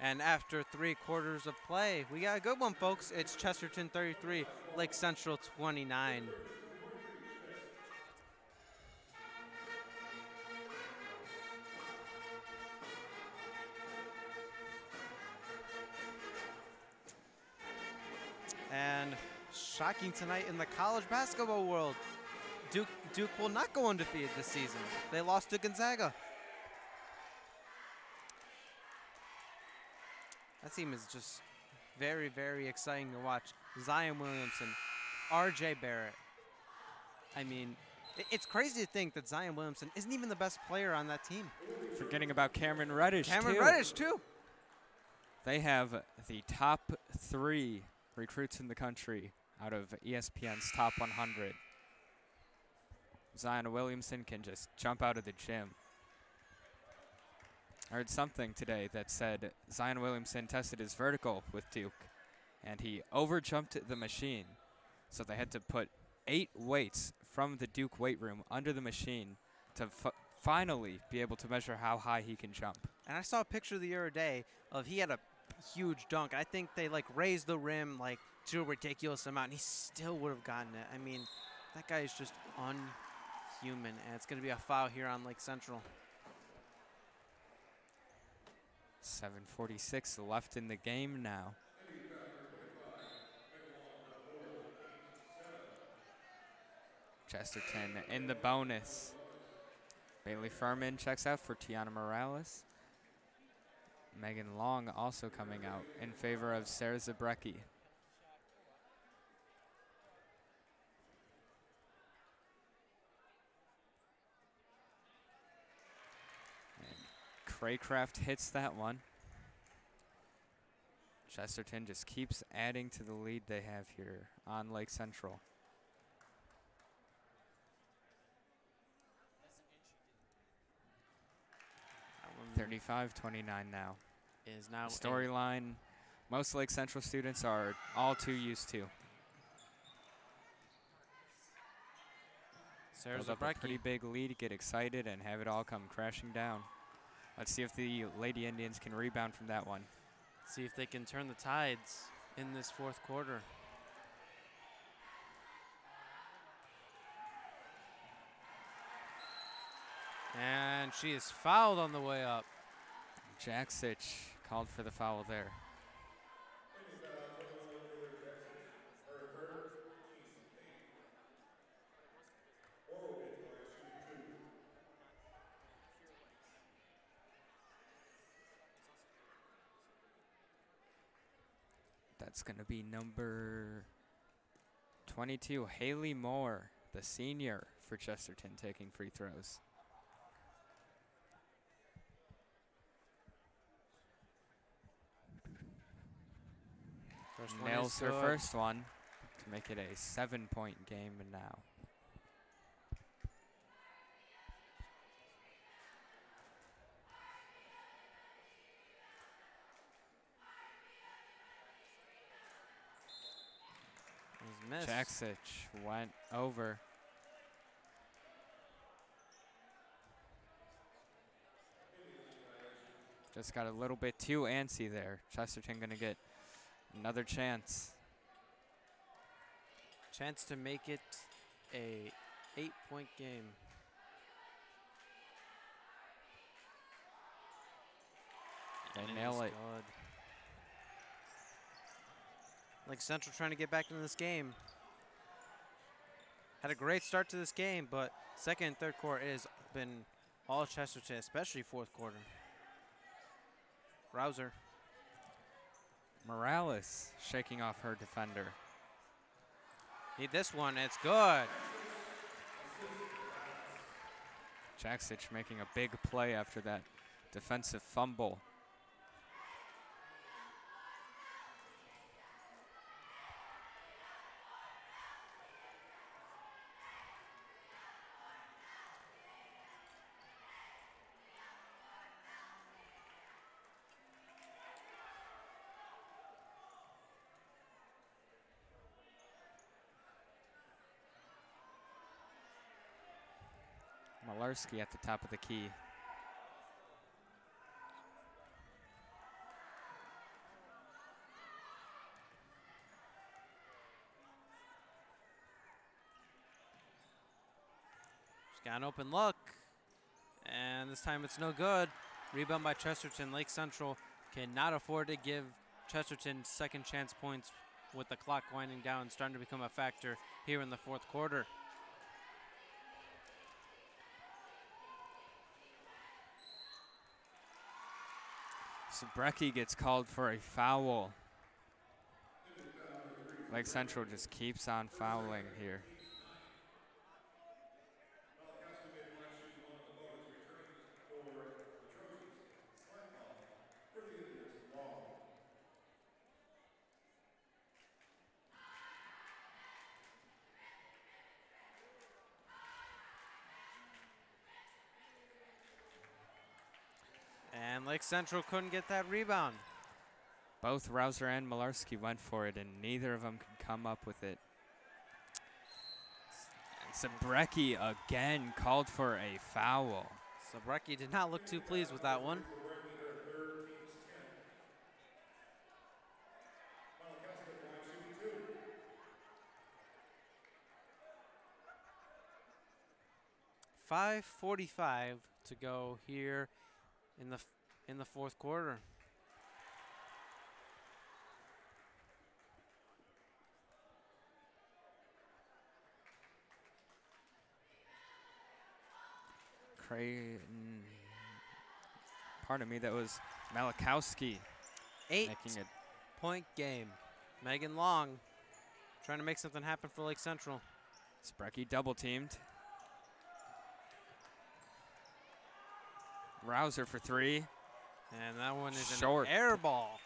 And after 3 quarters of play, we got a good one, folks. It's Chesterton 33, Lake Central 29. And shocking tonight in the college basketball world, Duke will not go undefeated this season. They lost to Gonzaga. That team is just very, very exciting to watch. Zion Williamson, RJ Barrett. I mean, it's crazy to think that Zion Williamson isn't even the best player on that team. Forgetting about Cameron Reddish, Cameron Reddish, too. They have the top 3 recruits in the country out of ESPN's top 100. Zion Williamson can just jump out of the gym. I heard something today that said Zion Williamson tested his vertical with Duke, and he overjumped the machine. So they had to put 8 weights from the Duke weight room under the machine to finally be able to measure how high he can jump. And I saw a picture the other day of he had a huge dunk. I think they like raised the rim like to a ridiculous amount, and he still would have gotten it. I mean, that guy is just unhuman, and it's going to be a foul here on Lake Central. 7:46 left in the game now. Chesterton in the bonus. Bailey Furman checks out for Tiana Morales. Megan Long also coming out in favor of Sarah Zabrecki. Craycraft hits that one. Chesterton just keeps adding to the lead they have here on Lake Central. That 35-29 now. is now Storyline most Lake Central students are all too used to. Sarah Build up a pretty Zabrecki. big lead, get excited, and have it all come crashing down. Let's see if the Lady Indians can rebound from that one. See if they can turn the tides in this 4th quarter. And she is fouled on the way up. Jaksic called for the foul there. That's going to be number 22, Haley Moore, the senior for Chesterton, taking free throws. Nails her first one to make it a 7-point game now. Jaksic went over. Just got a little bit too antsy there. Chesterton going to get another chance. Chance to make it a 8-point game. They nail it. Good. Lake Central trying to get back into this game. Had a great start to this game, but second and third quarter has been all Chesterton, especially fourth quarter. Rouser. Morales shaking off her defender. Need this one, it's good. Jaksic making a big play after that defensive fumble. Malarski at the top of the key. Just got an open look. And this time it's no good. Rebound by Chesterton. Lake Central cannot afford to give Chesterton second chance points with the clock winding down, starting to become a factor here in the fourth quarter. Zabrecki gets called for a foul. Lake Central just keeps on fouling here. And Lake Central couldn't get that rebound. Both Rouser and Malarski went for it, and neither of them could come up with it. And Zabrecki again called for a foul. Zabrecki did not look too pleased with that one. .5:45 to go here in the fourth quarter. Pardon me, that was Malakowski. 8-point game. Megan Long trying to make something happen for Lake Central. Zabrecki double teamed. Rouser for three. And that one is short. An air ball.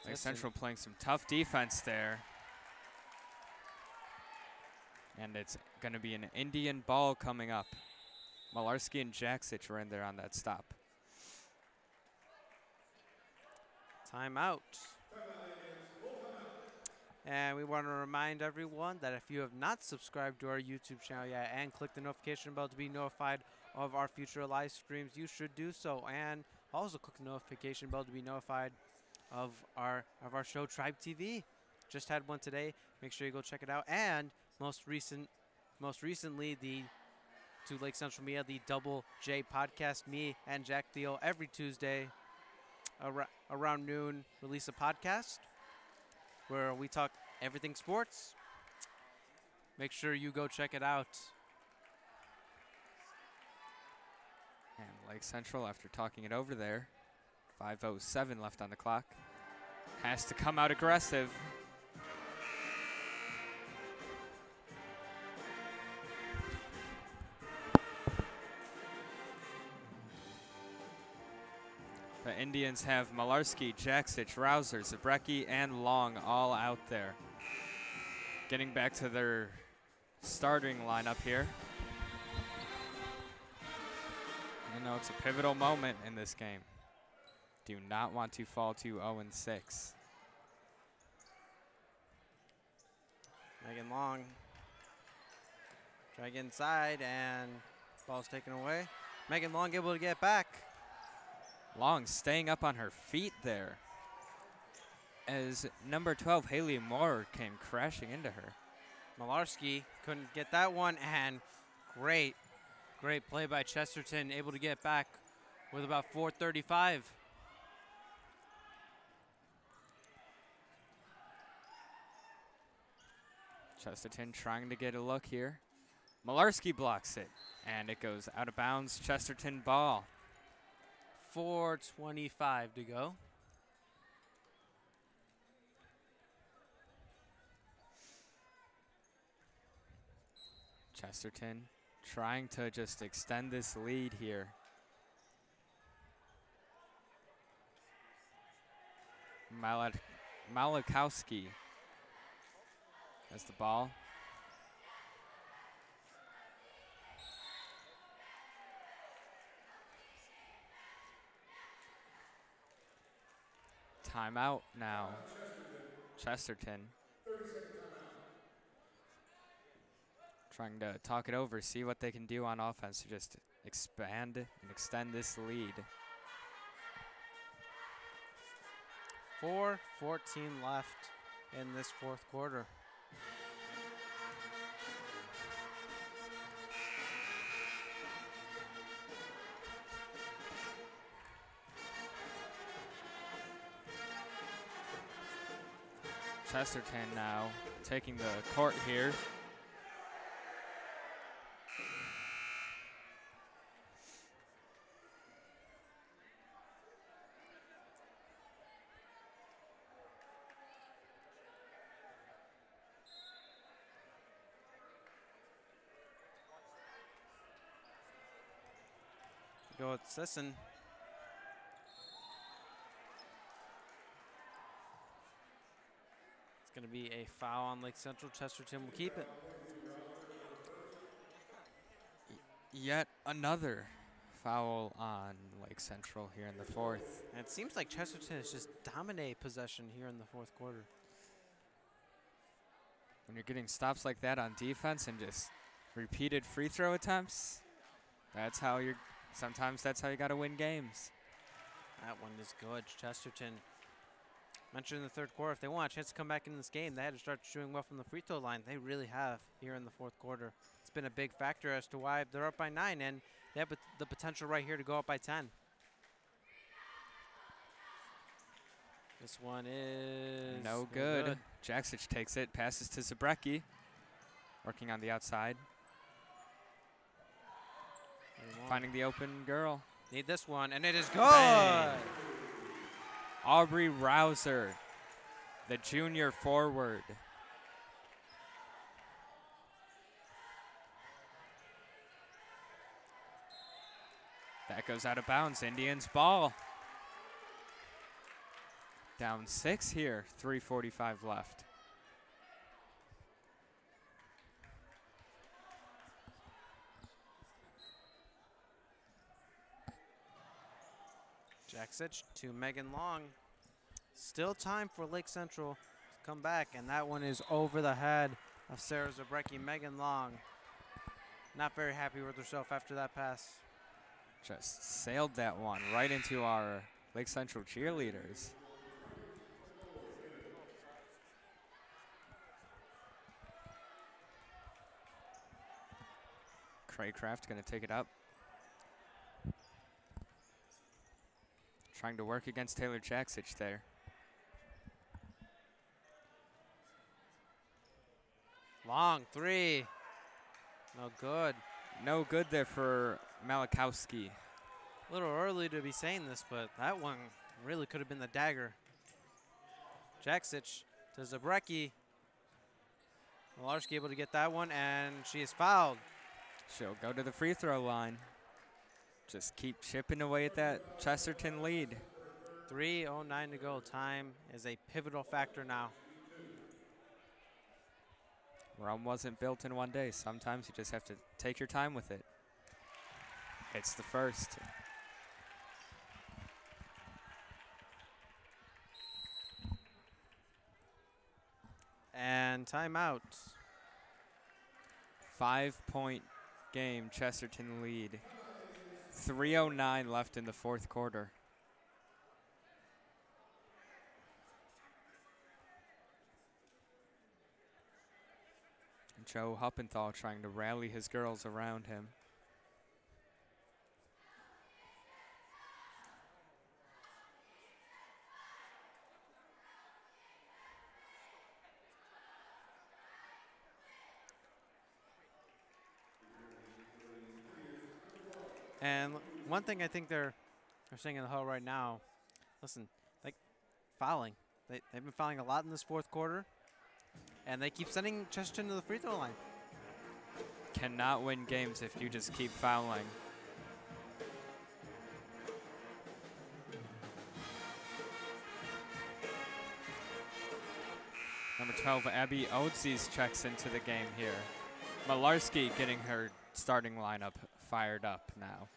Lake Central playing some tough defense there. And it's going to be an Indian ball coming up. Malarski and Jaksic were in there on that stop. Timeout. And we want to remind everyone that if you have not subscribed to our YouTube channel yet and click the notification bell to be notified of our future live streams, you should do so. And also click the notification bell to be notified of our show Tribe TV. Just had one today. Make sure you go check it out. And most recently, the to Lake Central Media, the Double J podcast. Me and Jack Thiel every Tuesday around noon release a podcast where we talk everything sports. Make sure you go check it out. And Lake Central, after talking it over there, 5:07 left on the clock, has to come out aggressive. The Indians have Malarski, Jaksic, Rouser, Zabrecki, and Long all out there. Getting back to their starting lineup here. You know, it's a pivotal moment in this game. Do not want to fall to 0-6. Megan Long. Try to get inside, and ball's taken away. Megan Long able to get back. Long staying up on her feet there as number 12, Haley Moore, came crashing into her. Malarski couldn't get that one, and great play by Chesterton, able to get back with about 4:35. Chesterton trying to get a look here. Malarski blocks it, and it goes out of bounds. Chesterton ball. 4:25 to go. Chesterton trying to just extend this lead here. Malakowski has the ball. Timeout now. Chesterton. Trying to talk it over, see what they can do on offense to just expand and extend this lead. 4:14 left in this fourth quarter. Chesterton now taking the court here. Go with Sisson. It's going to be a foul on Lake Central. Chesterton will keep it. Yet another foul on Lake Central here in the fourth. And it seems like Chesterton has just dominated possession here in the fourth quarter. When you're getting stops like that on defense and just repeated free throw attempts, sometimes that's how you got to win games. That one is good. Chesterton mentioned in the third quarter, if they want a chance to come back in this game, they had to start shooting well from the free throw line. They really have here in the fourth quarter. It's been a big factor as to why they're up by 9, and they have the potential right here to go up by 10. This one is no good. Jaksic takes it, passes to Zabrecki, working on the outside. Finding the open girl. Need this one, and it is good. Bang. Aubrey Rouser, the junior forward. That goes out of bounds. Indians ball. Down 6 here, 3:45 left. Jaksic to Megan Long. Still time for Lake Central to come back, and that one is over the head of Sarah Zabrecki. Megan Long not very happy with herself after that pass. Just sailed that one right into our Lake Central cheerleaders. Craycraft going to take it up. Trying to work against Taylor Jaksic there. Long three. No good. No good there for Malakowski. A little early to be saying this, but that one really could have been the dagger. Jaksic to Zabrecki. Malarski able to get that one, and she is fouled. She'll go to the free throw line. Just keep chipping away at that Chesterton lead. 3:09 to go. Time is a pivotal factor now. Rome wasn't built in one day. Sometimes you just have to take your time with it. Hits the first. And timeout. 5-point game, Chesterton lead. 3:09 left in the fourth quarter. Joe Huppenthal trying to rally his girls around him. And one thing I think they're saying in the huddle right now, listen, like fouling. They've been fouling a lot in this fourth quarter, and they keep sending Chesterton to the free throw line. Cannot win games if you just keep fouling. Number 12, Abby Odzies checks into the game here. Malarski getting her starting lineup fired up now.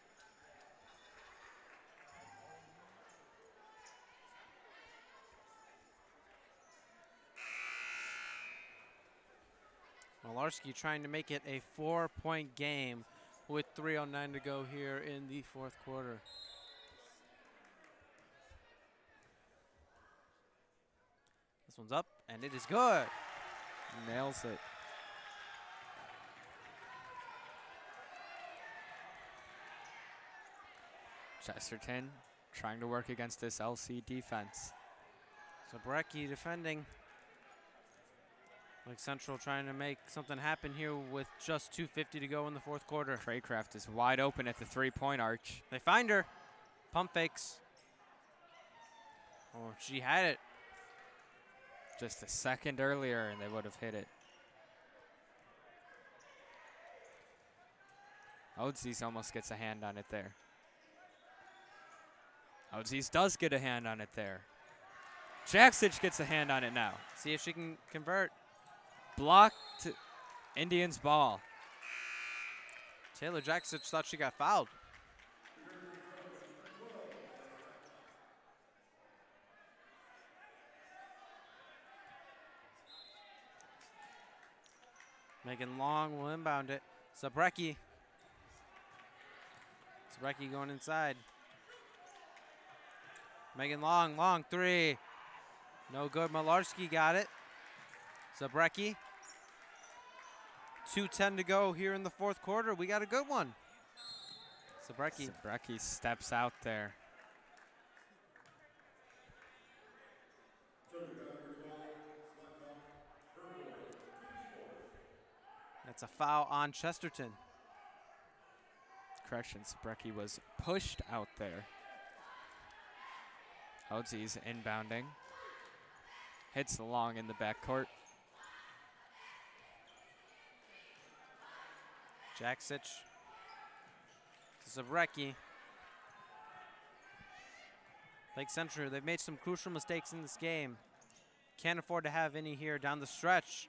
Malarski trying to make it a 4-point game with 3:09 to go here in the fourth quarter. This one's up, and it is good. Nails it. Chesterton trying to work against this LC defense. Zabrecki defending. Lake Central trying to make something happen here with just 2:50 to go in the fourth quarter. Craycraft is wide open at the three-point arch. They find her. Pump fakes. Oh, she had it. Just a second earlier, and they would have hit it. Odzies almost gets a hand on it there. Odzies does get a hand on it there. Jaksic gets a hand on it now. See if she can convert. Blocked. Indians ball. Taylor Jaksic thought she got fouled. Megan Long will inbound it. Zabrecki. Zabrecki going inside. Megan Long, long three. No good. Malarski got it. Zabrecki. 2:10 to go here in the fourth quarter. We got a good one. Zabrecki steps out there. That's a foul on Chesterton. Correction, Zabrecki was pushed out there. Odzies inbounding. Hits the long in the backcourt. Jaksic to Zabrecki. Lake Central, they've made some crucial mistakes in this game. Can't afford to have any here down the stretch.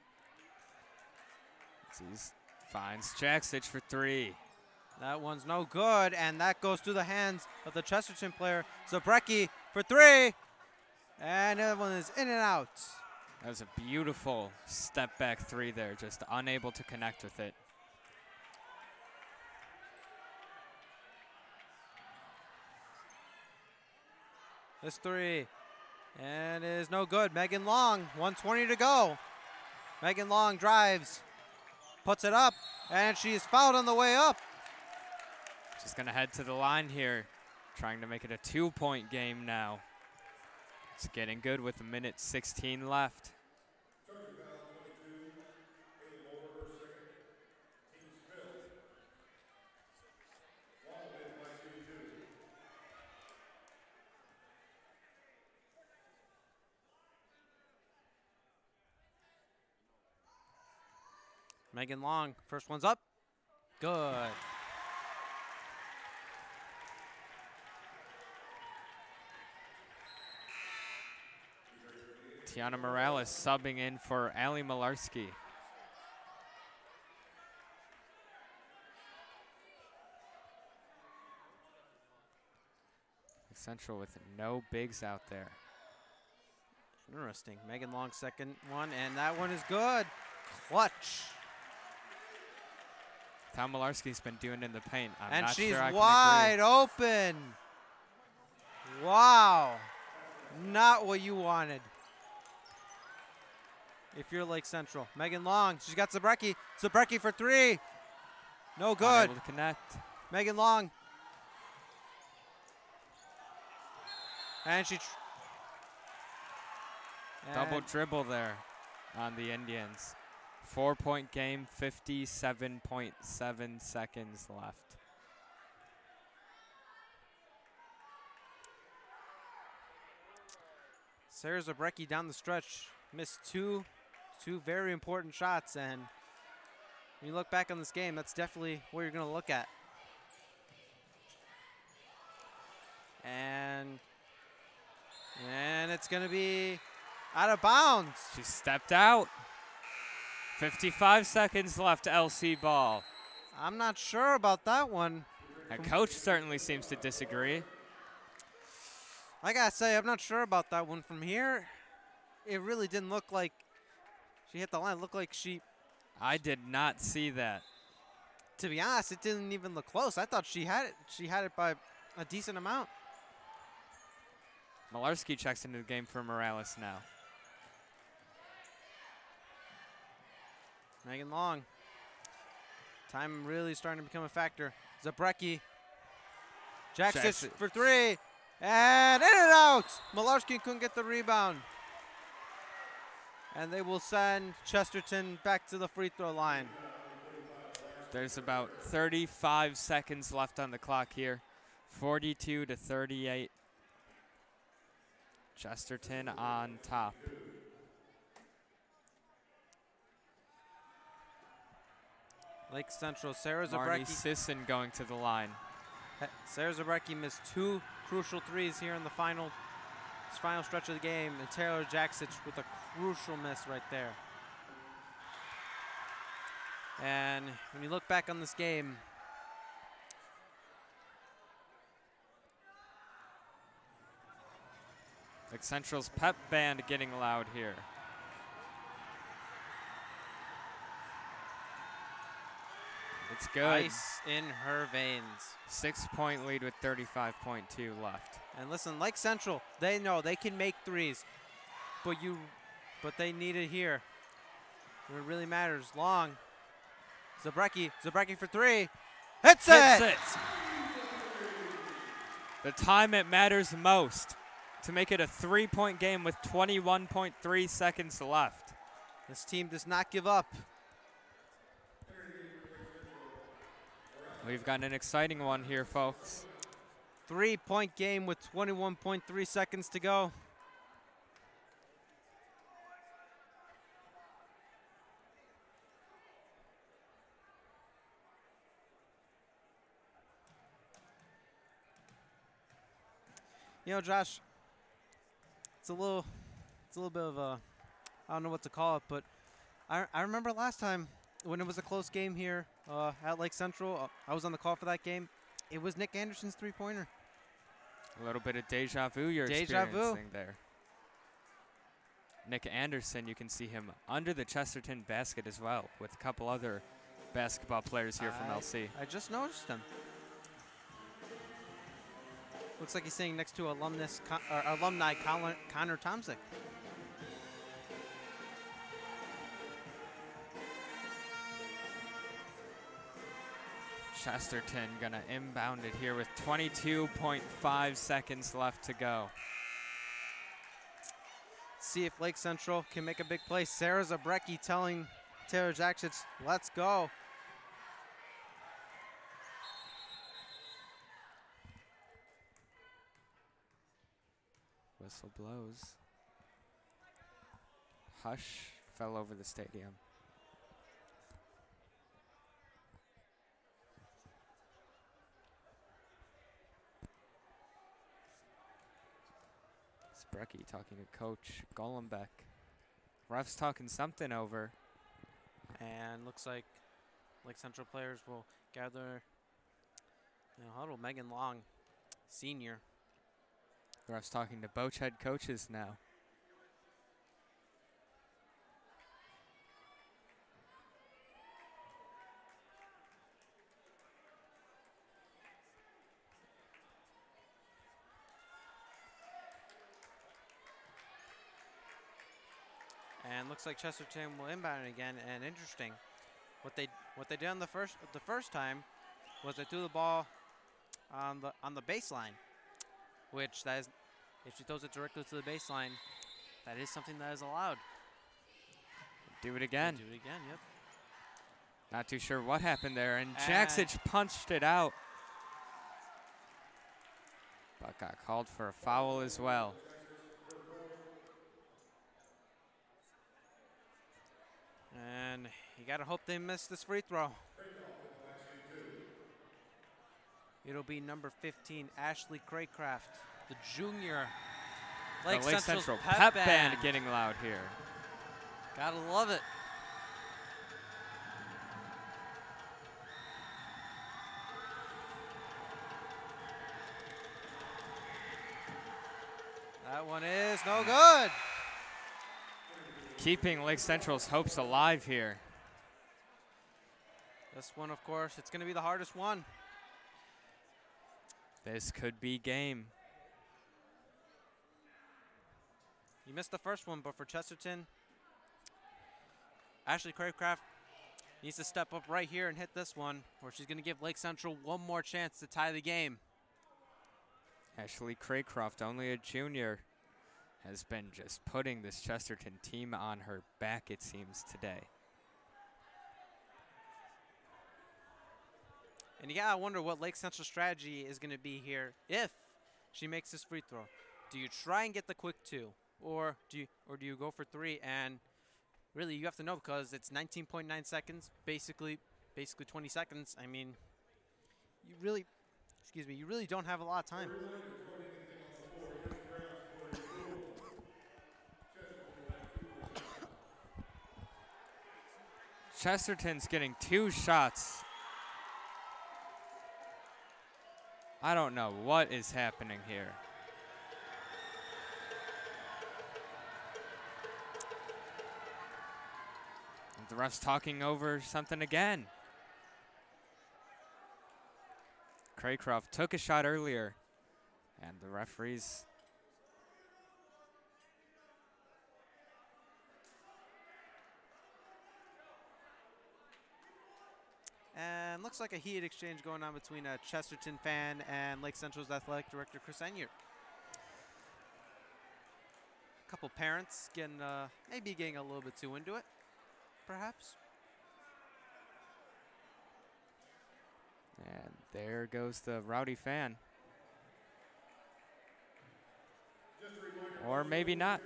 Odzies finds Jaksic for three. That one's no good, and that goes through the hands of the Chesterton player. Zabrecki for three, and that one is in and out. That was a beautiful step back three there, just unable to connect with it. This three, and it is no good. Megan Long, 1:20 to go. Megan Long drives, puts it up, and she is fouled on the way up. Just gonna head to the line here, trying to make it a 2-point game now. It's getting good with 1:16 left. Megan Long, first one's up. Good. Tiana Morales subbing in for Ali Malarski. Central with no bigs out there. Interesting. Megan Long, second one, and that one is good. Clutch. Tom Malarski's been doing in the paint. I'm and not she's sure I wide can open. Wow. Not what you wanted. If you're Lake Central. Megan Long, she's got Zabrecki. Zabrecki for three. No good. Unable to connect. Megan Long. And she... Double dribble there on the Indians. 4-point game, 57.7 seconds left. Sarah Zabrecki down the stretch missed two very important shots, and when you look back on this game, that's definitely what you're going to look at. And it's going to be out of bounds. She stepped out. 55 seconds left, LC ball. I'm not sure about that one. And coach certainly seems to disagree. I gotta say, I'm not sure about that one. From here, it really didn't look like she hit the line. It looked like she... I did not see that. To be honest, it didn't even look close. I thought she had it. She had it by a decent amount. Malarski checks into the game for Morales now. Megan Long. Time really starting to become a factor. Zabrecki. Jackson for three. And in and out. Malarski couldn't get the rebound. And they will send Chesterton back to the free throw line. There's about 35 seconds left on the clock here. 42-38. Chesterton on top. Lake Central, Sarah Marnie Zabrecki. Sisson going to the line. Sarah Zabrecki missed two crucial threes here in the final stretch of the game, and Taylor Jaksic with a crucial miss right there. And when you look back on this game, Lake Central's pep band getting loud here. It's good. Ice in her veins. 6-point lead with 35.2 left. And listen, Lake Central, they know they can make threes, but they need it here. When it really matters. Long. Zabrecki for three. Hits it! The time it matters most to make it a 3-point game with 21.3 seconds left. This team does not give up. We've got an exciting one here, folks. 3-point game with 21.3 seconds to go. You know, Josh, it's a little bit of a, I don't know what to call it, but I remember last time when it was a close game here at Lake Central. I was on the call for that game. It was Nick Anderson's three-pointer. A little bit of deja vu you're experiencing there. Nick Anderson, you can see him under the Chesterton basket as well with a couple other basketball players here from LC. I just noticed him. Looks like he's sitting next to alumni Connor Tomczyk. Chesterton gonna inbound it here with 22.5 seconds left to go. See if Lake Central can make a big play. Sarah Zabrecki telling Taylor Jaksic, let's go. Whistle blows. Hush fell over the stadium. Zabrecki talking to Coach Golembeck. Ref's talking something over. And looks like Lake Central players will gather in a huddle. Megan Long, senior. The ref's talking to both head coaches now. And looks like Chesterton will inbound again. And interesting, what they did on the first time was they threw the ball on the baseline, which that is, if she throws it directly to the baseline, that is something that is allowed. Do it again. Do it again. Yep. Not too sure what happened there, and Jaksic punched it out. But got called for a foul as well. And you gotta hope they miss this free throw. It'll be number 15, Ashley Craycraft, the junior. Lake Central pep band getting loud here. Gotta love it. That one is no good. Keeping Lake Central's hopes alive here. This one, of course, it's going to be the hardest one. This could be game. You missed the first one, but for Chesterton, Ashley Craycraft needs to step up right here and hit this one, or she's going to give Lake Central one more chance to tie the game. Ashley Craycraft, only a junior, has been just putting this Chesterton team on her back, it seems, today. And you gotta wonder what Lake Central's strategy is gonna be here if she makes this free throw. Do you try and get the quick two, or do you go for three? And really, you have to know, because it's 19.9 seconds, basically 20 seconds. I mean, you really don't have a lot of time. Chesterton's getting 2 shots. I don't know what is happening here. And the ref's talking over something again. Craycraft took a shot earlier, and the referees. And looks like a heated exchange going on between a Chesterton fan and Lake Central's athletic director, Chris Enyart. A couple parents maybe getting a little bit too into it, perhaps. And there goes the rowdy fan. Or maybe not.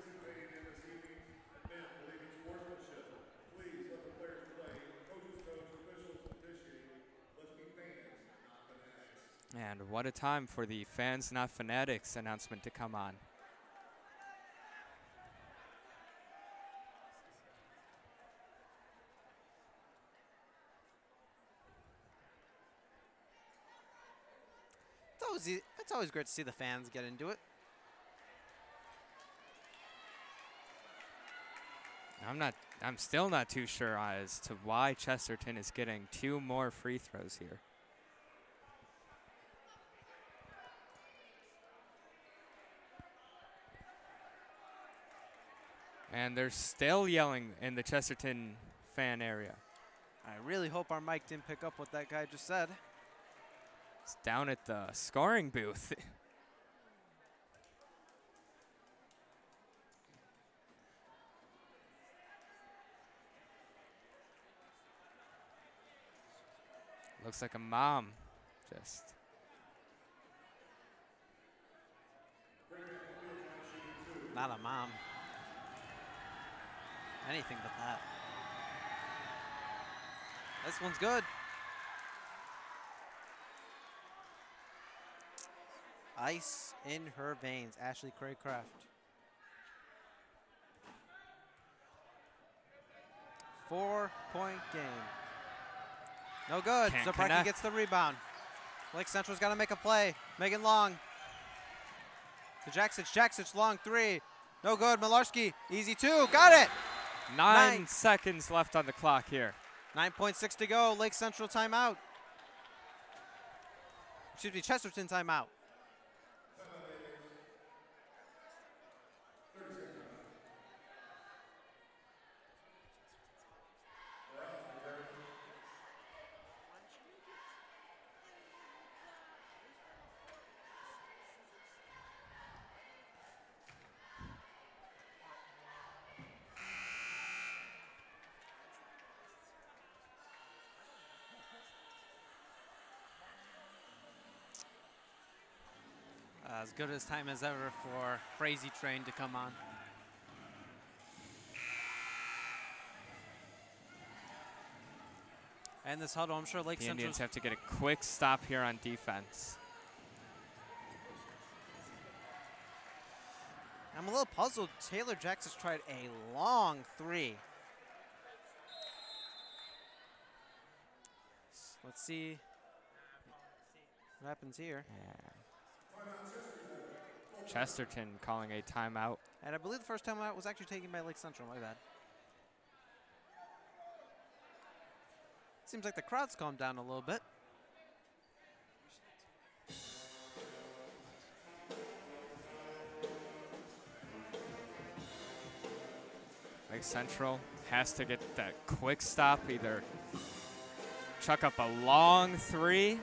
And what a time for the Fans Not Fanatics announcement to come on. It's always great to see the fans get into it. I'm still not too sure as to why Chesterton is getting 2 more free throws here. And they're still yelling in the Chesterton fan area. I really hope our mic didn't pick up what that guy just said. It's down at the scoring booth. Looks like a mom just. Not a mom. Anything but that. This one's good. Ice in her veins, Ashley Craycraft. 4-point game. No good. Zabrecki gets the rebound. Lake Central's got to make a play. Megan Long. to Jaksic. Jaksic, long three. No good. Malarski, easy two. Got it. 9 seconds left on the clock here. 9.6 to go. Lake Central timeout. Excuse me, Chesterton timeout. As good as time as ever for Crazy Train to come on. And this huddle, I'm sure Lake The Central. Indians have to get a quick stop here on defense. I'm a little puzzled. Taylor Jaksic tried a long three. Let's see what happens here. Chesterton calling a timeout. And I believe the first timeout was actually taken by Lake Central. My bad. Seems like the crowd's calmed down a little bit. Lake Central has to get that quick stop, either chuck up a long three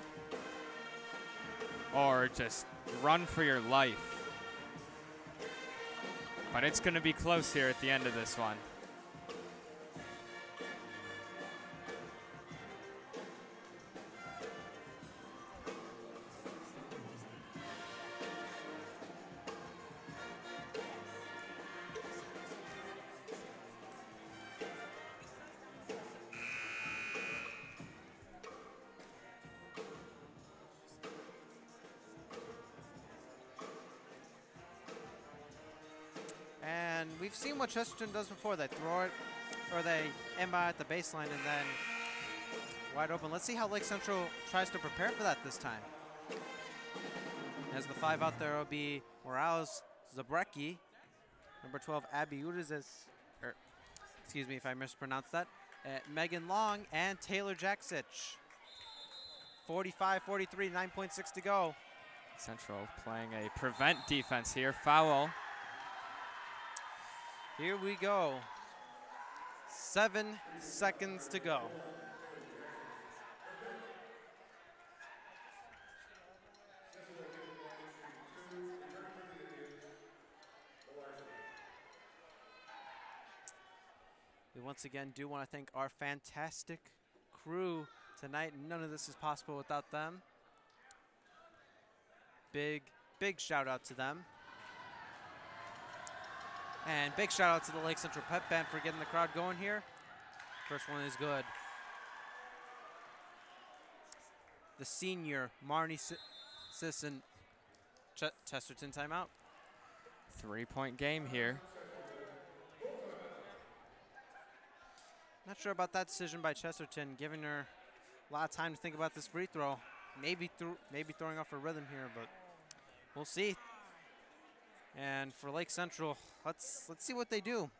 or just run for your life. But it's going to be close here at the end of this one. And we've seen what Chesterton does before. They throw it, or they inbound at the baseline and then wide open. Let's see how Lake Central tries to prepare for that this time. As the five out there will be Morales, Zabrecki, number 12, Abby Udizes, or excuse me if I mispronounced that, Megan Long, and Taylor Jaksic. 45-43, 9.6 to go. Central playing a prevent defense here. Foul. Here we go. 7 seconds to go. We once again do want to thank our fantastic crew tonight. None of this is possible without them. Big shout out to them. And big shout out to the Lake Central Pep Band for getting the crowd going here. First one is good. The senior, Marnie Sisson, Chesterton timeout. 3-point game here. Not sure about that decision by Chesterton, giving her a lot of time to think about this free throw. Maybe throwing off her rhythm here, but we'll see. And for Lake Central, let's see what they do.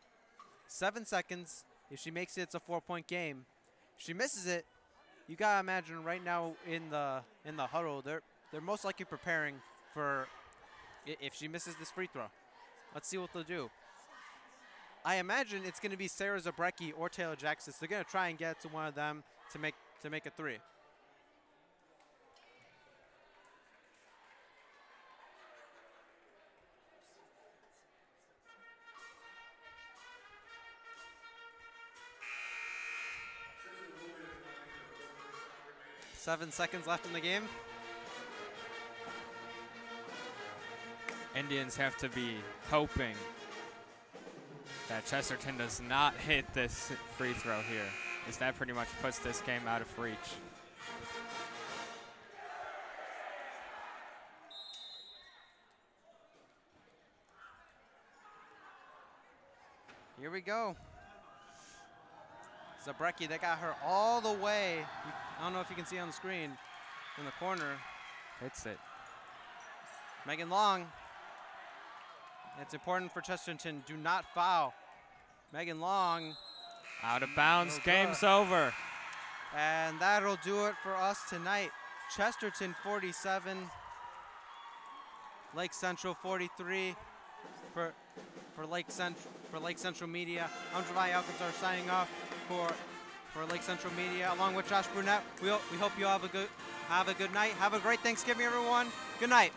7 seconds. If she makes it, it's a 4-point game. If she misses it, you gotta imagine right now in the huddle, they're most likely preparing for if she misses this free throw. Let's see what they'll do. I imagine it's gonna be Sarah Zabrecki or Taylor Jaksic. They're gonna try and get to one of them to make a three. Seven seconds left in the game. Indians have to be hoping that Chesterton does not hit this free throw here, as that pretty much puts this game out of reach. Here we go. Zabrecki, they got her all the way. I don't know if you can see on the screen in the corner. Hits it. Megan Long. It's important for Chesterton. Do not foul. Megan Long. Out of bounds. Oh, Game's over. And that'll do it for us tonight. Chesterton 47, Lake Central 43. For Lake Central Media, I'm Javai Alcazar signing off for Lake Central Media, along with Josh Brunette. We hope you have a good night. Have a great Thanksgiving, everyone. Good night.